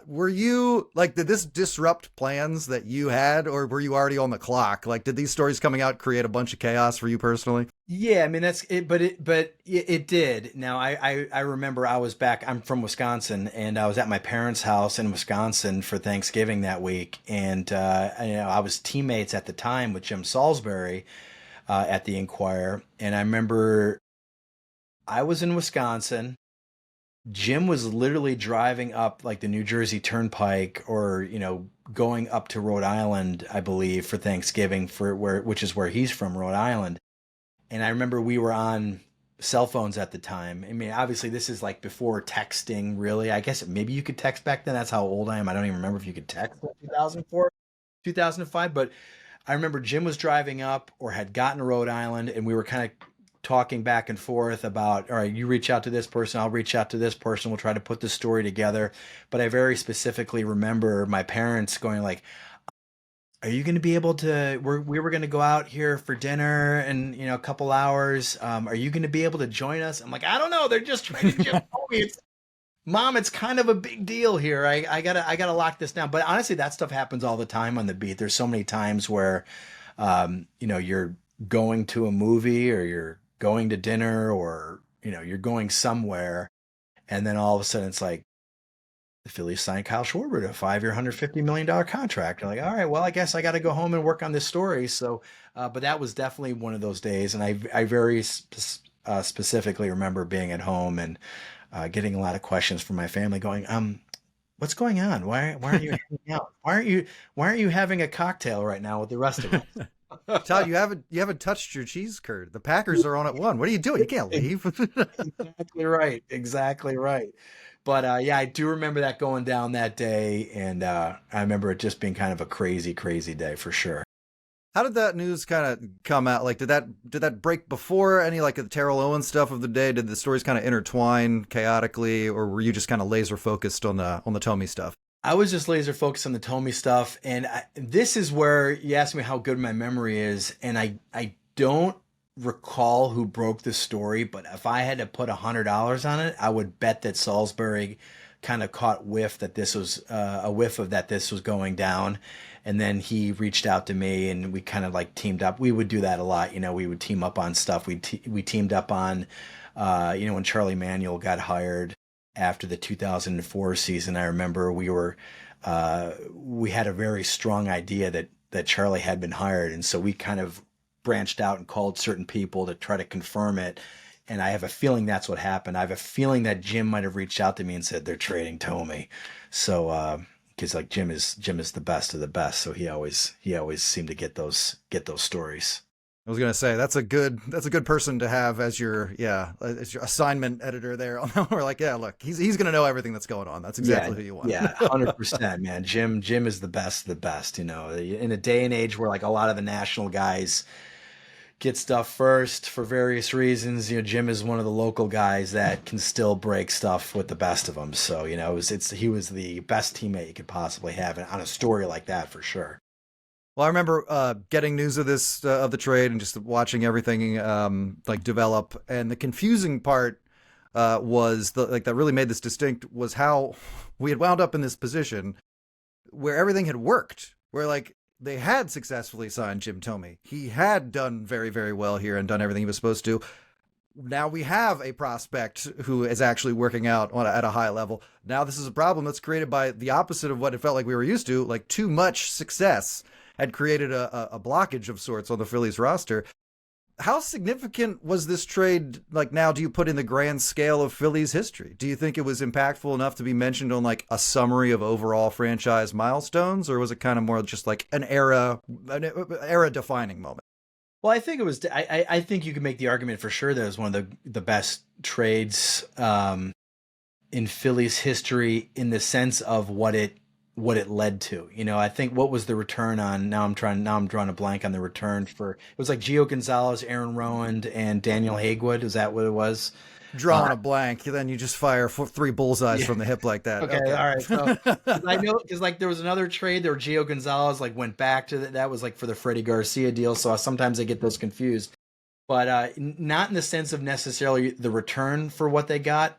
Were you like, did this disrupt plans that you had, or were you already on the clock? Like, did these stories coming out create a bunch of chaos for you personally? Yeah, I mean that's it, but it did. Now I remember I was back. I'm from Wisconsin, and I was at my parents' house in Wisconsin for Thanksgiving that week, and I was teammates at the time with Jim Salisbury at the Inquirer, and I remember I was in Wisconsin. Jim was literally driving up like the New Jersey Turnpike, or going up to Rhode Island, I believe, for Thanksgiving, which is where he's from, Rhode Island. And I remember we were on cell phones at the time. I mean, obviously this is like before texting, really. I guess maybe you could text back then. That's how old I am. I don't even remember if you could text in 2004, 2005. But I remember Jim was driving up or had gotten to Rhode Island, and we were kind of talking back and forth about, all right, you reach out to this person, I'll reach out to this person, we'll try to put the story together. But I very specifically remember my parents going like, are you going to be able to, we were going to go out here for dinner in, a couple hours. Are you going to be able to join us? I'm like, I don't know. They're just trying to Jim Thome. Mom, it's kind of a big deal here. I gotta lock this down. But honestly, that stuff happens all the time on the beat. There's so many times where, you're going to a movie, or you're going to dinner, or, you're going somewhere. And then all of a sudden it's like, the Phillies signed Kyle Schwarber to a 5-year, $150 million contract. You're like, all right, well, I guess I got to go home and work on this story. So, but that was definitely one of those days. And I very specifically remember being at home and getting a lot of questions from my family going, what's going on? Why aren't you hanging out? Why aren't you having a cocktail right now with the rest of us? Todd, you haven't touched your cheese curd. The Packers are on at 1. What are you doing? You can't leave. Exactly right. But yeah, I do remember that going down that day, and I remember it just being kind of a crazy, crazy day for sure. How did that news kind of come out? Like, did that break before any like the Terrell Owens stuff of the day? Did the stories kind of intertwine chaotically, or were you just kind of laser focused on the Thome stuff? I was just laser focused on the Thome stuff, and this is where you asked me how good my memory is, and I don't recall who broke the story, but if I had to put $100 on it, I would bet that Salisbury kind of caught whiff that this was a whiff of that this was going down, and then he reached out to me, and we kind of like teamed up. We would do that a lot, we would team up on stuff. We teamed up on when Charlie Manuel got hired after the 2004 season. I remember we had a very strong idea that Charlie had been hired, and so we kind of branched out and called certain people to try to confirm it. And I have a feeling that's what happened. I have a feeling that Jim might have reached out to me and said they're trading Thome. So, because like Jim is the best of the best, so he always seemed to get those stories. I was gonna say that's a good person to have as your assignment editor there. We're like, yeah, look, he's gonna know everything that's going on. That's exactly who you want. Yeah, 100%, man. Jim is the best of the best. You know, in a day and age where like a lot of the national guys get stuff first for various reasons, you know, Jim is one of the local guys that can still break stuff with the best of them. So, you know, he was the best teammate you could possibly have on a story like that for sure. Well, I remember getting news of this of the trade and just watching everything like develop. And the confusing part was that really made this distinct was how we had wound up in this position where everything had worked, where like they had successfully signed Jim Thome. He had done very, very well here and done everything he was supposed to. Now we have a prospect who is actually working out at a high level. Now this is a problem that's created by the opposite of what it felt like we were used to. Like too much success had created a blockage of sorts on the Phillies roster. How significant was this trade? Like now, do you put in the grand scale of Phillies history? Do you think it was impactful enough to be mentioned on like a summary of overall franchise milestones, or was it kind of more just like an era defining moment? Well, I think it was. I think you could make the argument for sure that it was one of the best trades in Phillies history in the sense of what it led to. You know, I think what was the return on, now I'm drawing a blank on the return for, it was like Gio Gonzalez, Aaron Rowand, and Daniel Haywood. Is that what it was? Drawing a blank, then you just fire 3 bullseyes from the hip like that. Okay. All right. So I know, because like there was another trade there where Gio Gonzalez like went back to that was like for the Freddie Garcia deal. So sometimes I get those confused, but not in the sense of necessarily the return for what they got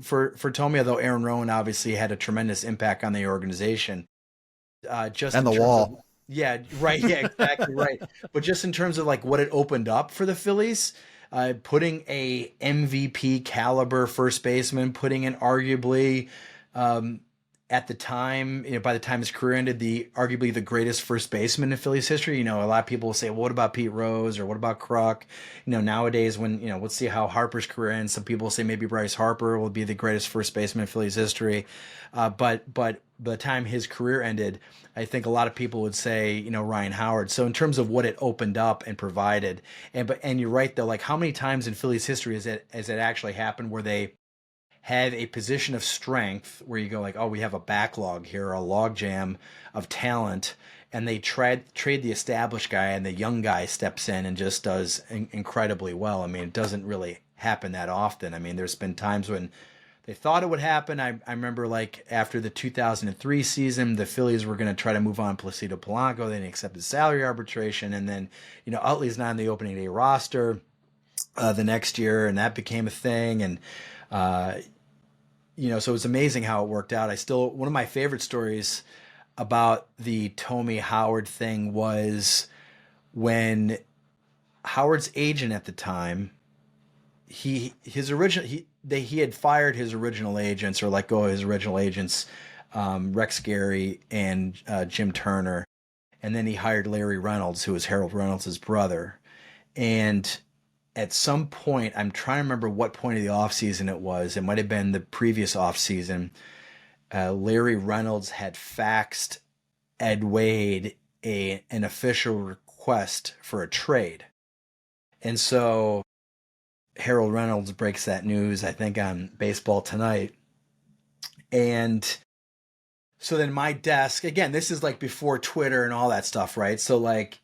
for Thome, although Aaron Rowand obviously had a tremendous impact on the organization. Just and the wall. Yeah, right. Yeah, exactly right. But just in terms of like what it opened up for the Phillies, putting a MVP caliber first baseman, putting in arguably at the time, you know, by the time his career ended, arguably the greatest first baseman in Phillies history. You know, a lot of people will say, well, what about Pete Rose or what about Klugh? You know, nowadays when, you know, let's see how Harper's career ends. Some people say maybe Bryce Harper will be the greatest first baseman in Phillies history. But by the time his career ended, I think a lot of people would say, you know, Ryan Howard. So in terms of what it opened up and provided, and you're right though, like how many times in Phillies history has it actually happened where they have a position of strength where you go like, oh, we have a backlog here, a log jam of talent, and they trade the established guy and the young guy steps in and just does incredibly well. I mean, it doesn't really happen that often. I mean, there's been times when they thought it would happen. I remember like after the 2003 season, the Phillies were going to try to move on Placido Polanco. Then they accepted salary arbitration. And then, you know, Utley's not on the opening day roster the next year, and that became a thing. And, you know, so it was amazing how it worked out. One of my favorite stories about the Thome Howard thing was when Howard's agent at the time, he had fired his original agents or let go of his original agents, Rex Gary and Jim Turner. And then he hired Larry Reynolds, who was Harold Reynolds' brother. And at some point, I'm trying to remember what point of the offseason it was. It might have been the previous offseason. Larry Reynolds had faxed Ed Wade an official request for a trade. And so Harold Reynolds breaks that news, I think, on Baseball Tonight. And so then my desk, again, this is like before Twitter and all that stuff, right? So like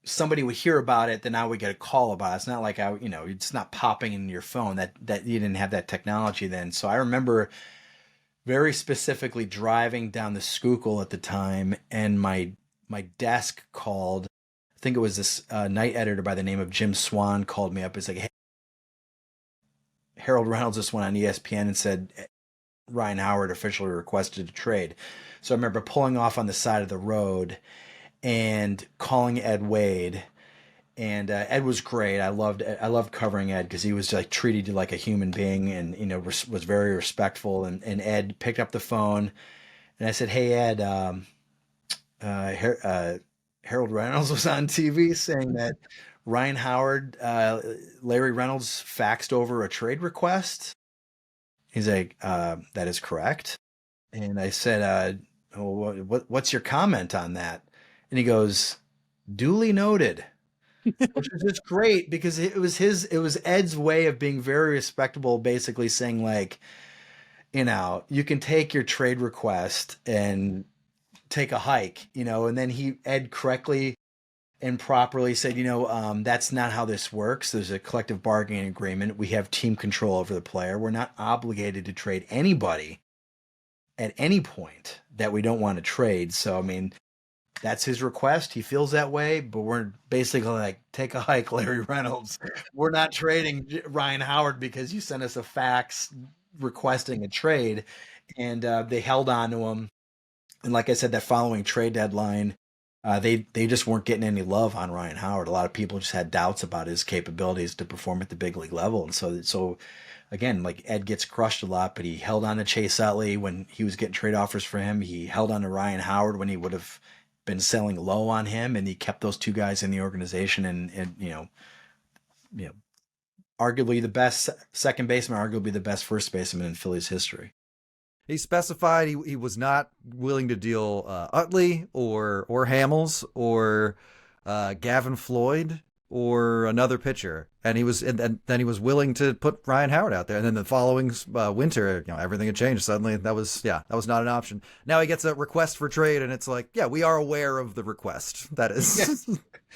somebody would hear about it, then I would get a call about it. It's not like it's not popping in your phone that you didn't have that technology then. So I remember very specifically driving down the Schuylkill at the time, and my desk called. I think it was this night editor by the name of Jim Swan called me up. It's like, hey, Harold Reynolds just went on ESPN and said Ryan Howard officially requested a trade. So I remember pulling off on the side of the road and calling Ed Wade, and Ed was great. I loved covering Ed because he was like treated like a human being, and you know was very respectful. And Ed picked up the phone, and I said, "Hey Ed, Harold Reynolds was on TV saying that Ryan Howard, Larry Reynolds faxed over a trade request. He's like, that is correct. And I said, what's your comment on that? And he goes, duly noted, which was just great because it was Ed's way of being very respectable, basically saying like, you can take your trade request and take a hike, and then Ed correctly and properly said, that's not how this works. There's a collective bargaining agreement. We have team control over the player. We're not obligated to trade anybody at any point that we don't want to trade. So, I mean, that's his request. He feels that way, but we're basically like, take a hike, Larry Reynolds. We're not trading Ryan Howard because you sent us a fax requesting a trade. And they held on to him. And like I said, that following trade deadline, they just weren't getting any love on Ryan Howard. A lot of people just had doubts about his capabilities to perform at the big league level. And so again, like Ed gets crushed a lot, but he held on to Chase Utley when he was getting trade offers for him. He held on to Ryan Howard when he would have been selling low on him, and he kept those two guys in the organization. And arguably the best second baseman, arguably the best first baseman in Phillies history. He specified he was not willing to deal Utley or Hamels or Gavin Floyd or another pitcher, and then he was willing to put Ryan Howard out there. And then the following winter, everything had changed suddenly. That was not an option. Now he gets a request for trade, and it's like, yeah, we are aware of the request. That is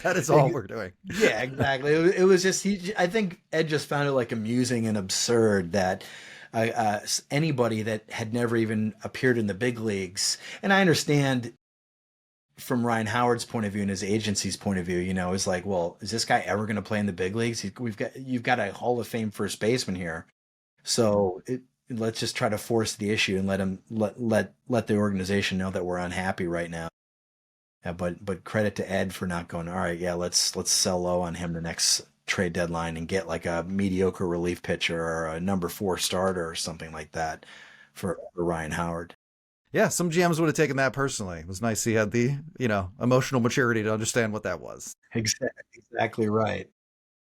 that is all we're doing. Yeah, exactly. It was just I think Ed just found it like amusing and absurd that anybody that had never even appeared in the big leagues, and I understand from Ryan Howard's point of view and his agency's point of view, is like, well, is this guy ever going to play in the big leagues? You've got a Hall of Fame first baseman here, so let's just try to force the issue and let the organization know that we're unhappy right now. Yeah, but credit to Ed for not going, all right, yeah, let's sell low on him the next trade deadline and get like a mediocre relief pitcher or a number 4 starter or something like that for Ryan Howard. Yeah, some GMs would have taken that personally. It was nice he had the, emotional maturity to understand what that was. Exactly right.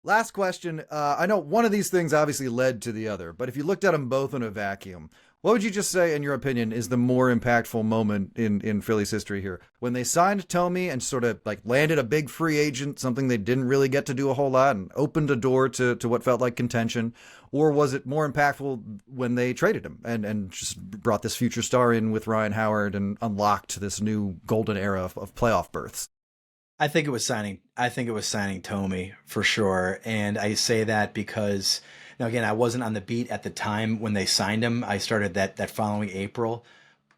Last question. I know one of these things obviously led to the other, but if you looked at them both in a vacuum, what would you just say, in your opinion, is the more impactful moment in Phillies history here? When they signed Thome and sort of like landed a big free agent, something they didn't really get to do a whole lot, and opened a door to what felt like contention? Or was it more impactful when they traded him and just brought this future star in with Ryan Howard and unlocked this new golden era of playoff berths? I think it was signing Thome for sure. And I say that because, now again, I wasn't on the beat at the time when they signed him. I started that following April.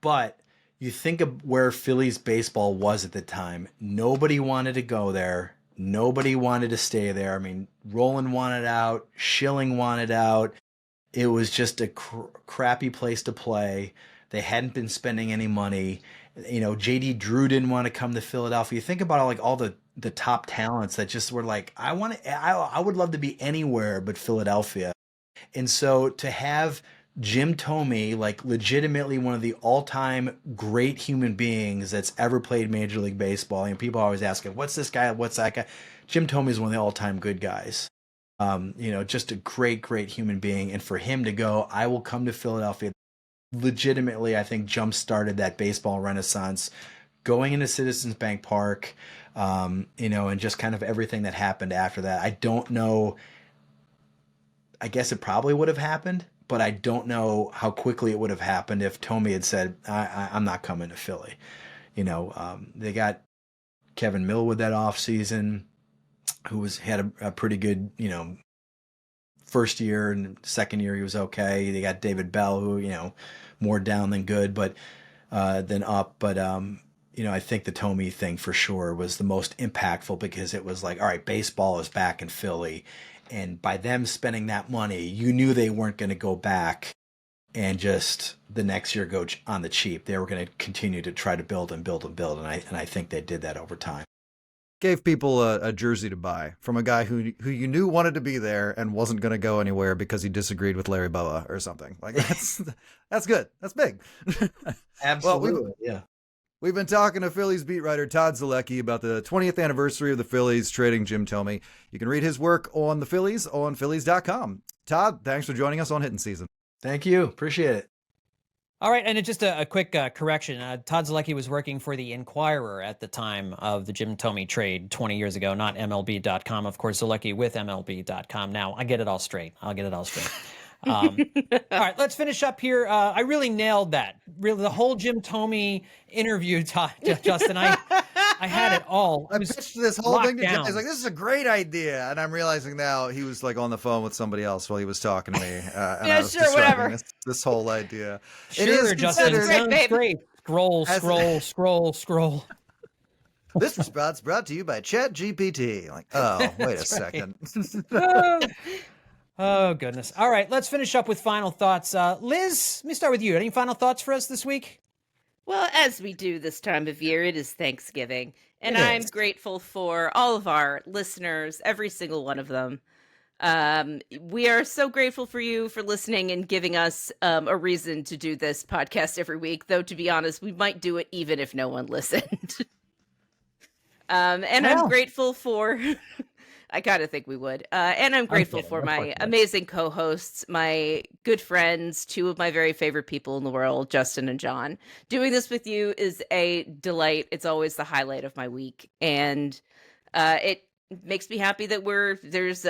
But you think of where Phillies baseball was at the time. Nobody wanted to go there. Nobody wanted to stay there. I mean, Rolen wanted out. Schilling wanted out. It was just a crappy place to play. They hadn't been spending any money. JD Drew didn't want to come to Philadelphia. You think about all the top talents that just were like, I would love to be anywhere but Philadelphia. And so to have Jim Thome, like legitimately one of the all-time great human beings that's ever played Major League Baseball, and people always ask, what's this guy? What's that guy? Jim Thome is one of the all-time good guys. Just a great human being. And for him to go, I will come to Philadelphia, legitimately, I think jump-started that baseball renaissance, going into Citizens Bank Park, and just kind of everything that happened after that. I don't know. I guess it probably would have happened, but I don't know how quickly it would have happened if Thome had said, I'm not coming to Philly. They got Kevin Millwood that offseason, who had a pretty good, first year, and second year he was okay. They got David Bell, who, more down than good, but than up. But, I think the Thome thing for sure was the most impactful because it was like, all right, baseball is back in Philly. And by them spending that money, you knew they weren't going to go back and just the next year go on the cheap. They were going to continue to try to build and build and build. And I think they did that over time. Gave people a jersey to buy from a guy who you knew wanted to be there and wasn't going to go anywhere because he disagreed with Larry Boa or something. Like that's good. That's big. Absolutely. Yeah. We've been talking to Phillies beat writer Todd Zolecki about the 20th anniversary of the Phillies trading Jim Thome. You can read his work on the Phillies on Phillies.com. Todd, thanks for joining us on Hittin Season. Thank you. Appreciate it. All right, and just a quick correction. Todd Zolecki was working for the Inquirer at the time of the Jim Thome trade 20 years ago, not MLB.com. Of course, Zolecki with MLB.com. Now, I get it all straight. I'll get it all straight. All right, let's finish up here. I really nailed that. Really, the whole Jim Thome interview, Justin. I had it all. I pitched this whole thing to Jim. down. He's like, this is a great idea. And I'm realizing now he was like on the phone with somebody else while he was talking to me. And Yeah, I was sure, describing whatever. this whole idea. Sure, it is Justin. considered. Great, Sounds babe. great. Scroll. This was brought to you by ChatGPT. Like, oh, wait a second. Oh, goodness. All right, let's finish up with final thoughts. Liz, let me start with you. Any final thoughts for us this week? Well, as we do this time of year, it is Thanksgiving. And It I'm is. grateful for all of our listeners, every single one of them. We are so grateful for you for listening and giving us a reason to do this podcast every week. Though, to be honest, we might do it even if no one listened. And Well. I'm grateful for... I gotta think we would. And I'm grateful kidding, for of my course you would. amazing co-hosts, my good friends, two of my very favorite people in the world, Justin and John. Doing this with you is a delight. It's always the highlight of my week. And it makes me happy that there's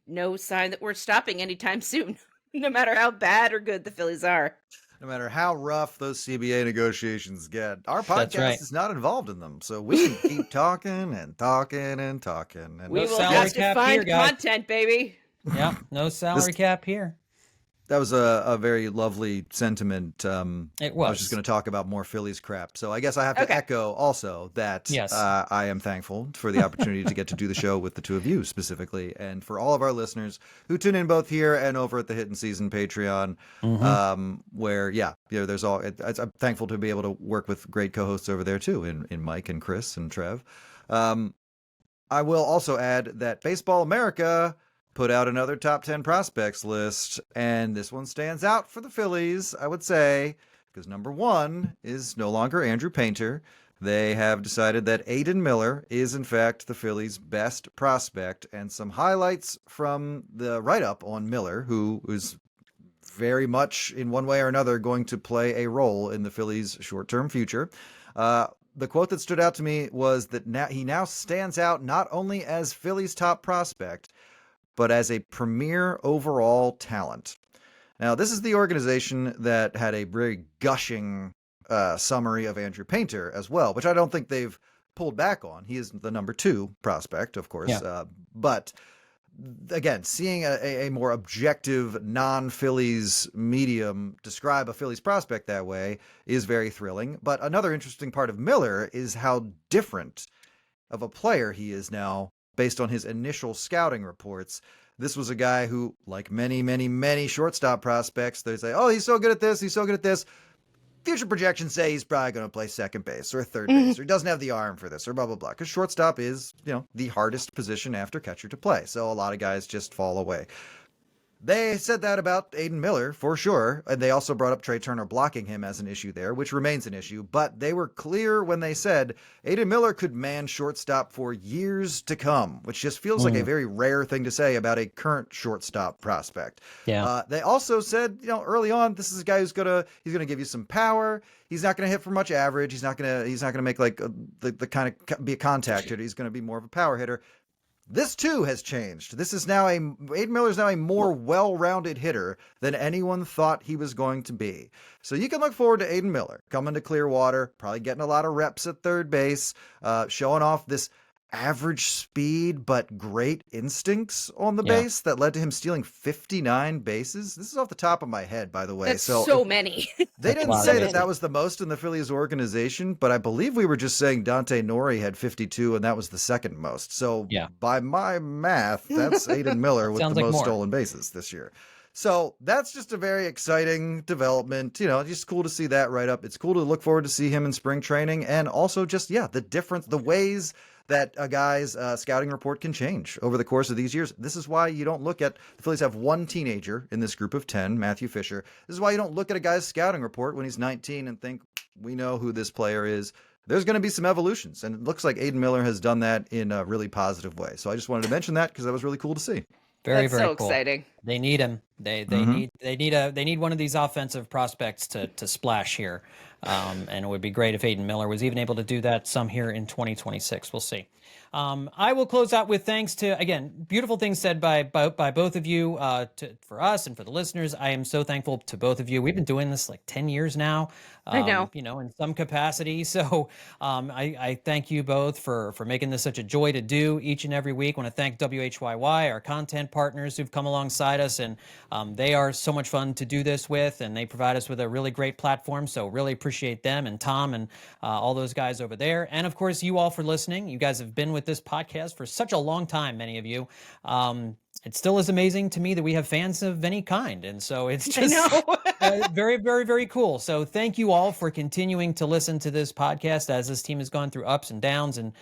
no sign that we're stopping anytime soon, no matter how bad or good the Phillies are. No matter how rough those CBA negotiations get, our That's podcast right. is not involved in them. So we can keep talking and talking and talking. And We No will salary have to cap find here, guys. content, baby. Yeah, no salary cap here. That was a very lovely sentiment. It I was. was just going to talk about more Phillies crap. So I guess I have to Okay. echo also that Yes. I am thankful for the opportunity to get to do the show with the two of you specifically, and for all of our listeners who tune in both here and over at the Hittin Season Patreon, where, there's all. I'm thankful to be able to work with great co-hosts over there too, in Mike and Chris and Trev. I will also add that Baseball America put out another top 10 prospects list, and this one stands out for the Phillies, I would say, because number one is no longer Andrew Painter. They have decided that Aiden Miller is, in fact, the Phillies' best prospect, and some highlights from the write-up on Miller, who is very much, in one way or another, going to play a role in the Phillies' short-term future. The quote that stood out to me was that he now stands out not only as Phillies' top prospect, but as a premier overall talent. Now, this is the organization that had a very gushing summary of Andrew Painter as well, which I don't think they've pulled back on. He is the number 2 prospect, of course. Yeah. But again, seeing a more objective non-Phillies medium describe a Phillies prospect that way is very thrilling. But another interesting part of Miller is how different of a player he is now based on his initial scouting reports. This was a guy who, like many, many, many shortstop prospects, they say, oh, he's so good at this, he's so good at this. Future projections say he's probably going to play second base or third base, or he doesn't have the arm for this, or blah, blah, blah. Because shortstop is, the hardest position after catcher to play. So a lot of guys just fall away. They said that about Aiden Miller, for sure. And they also brought up Trey Turner blocking him as an issue there, which remains an issue. But they were clear when they said Aiden Miller could man shortstop for years to come, which just feels like a very rare thing to say about a current shortstop prospect. Yeah. They also said, early on, this is a guy he's gonna give you some power. He's not gonna hit for much average. He's not gonna make like the kind of be a contact hitter. He's gonna be more of a power hitter. This too has changed. Aiden Miller is now a more well-rounded hitter than anyone thought he was going to be. So you can look forward to Aiden Miller coming to Clearwater, probably getting a lot of reps at third base, showing off this average speed but great instincts on the base that led to him stealing 59 bases. This is off the top of my head, by the way. That's so many. They didn't lot say of that it. that was the most in the Phillies organization, but I believe we were just saying Dante Nori had 52, and that was the second most. So by my math, that's Aiden Miller with Sounds the like most more. stolen bases this year. So that's just a very exciting development. Just cool to see that right up. It's cool to look forward to see him in spring training, and also just, the difference, the ways that a guy's scouting report can change over the course of these years. This is why you don't look at the Phillies have one teenager in this group of 10, Matthew Fisher. This is why you don't look at a guy's scouting report when he's 19 and think, we know who this player is. There's going to be some evolutions, and it looks like Aiden Miller has done that in a really positive way. So I just wanted to mention that because that was really cool to see. Very, That's very so cool. exciting. They need him. They need one of these offensive prospects to splash here. And it would be great if Aiden Miller was even able to do that some here in 2026. We'll see. I will close out with thanks to, again, beautiful things said by both of you for us and for the listeners. I am so thankful to both of you. We've been doing this like 10 years now. I know. In some capacity. So I thank you both for making this such a joy to do each and every week. I want to thank WHYY, our content partners who've come alongside us, and they are so much fun to do this with, and they provide us with a really great platform. So really appreciate them and Tom and all those guys over there. And of course, you all for listening. You guys have been with this podcast for such a long time, many of you. It still is amazing to me that we have fans of any kind. And so it's just very, very, very cool. So thank you all for continuing to listen to this podcast as this team has gone through ups and downs, and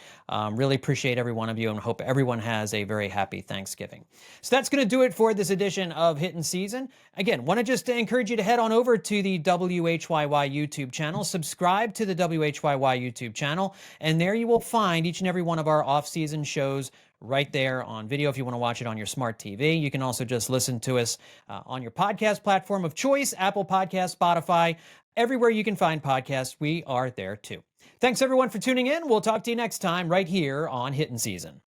really appreciate every one of you and hope everyone has a very happy Thanksgiving. So that's going to do it for this edition of Hittin' Season. Again, want to just encourage you to head on over to the WHYY YouTube channel, subscribe to the WHYY YouTube channel, and there you will find each and every one of our off-season shows right there on video if you want to watch it on your smart TV. You can also just listen to us on your podcast platform of choice, Apple Podcasts, Spotify, everywhere you can find podcasts, we are there too. Thanks everyone for tuning in. We'll talk to you next time right here on Hittin' Season.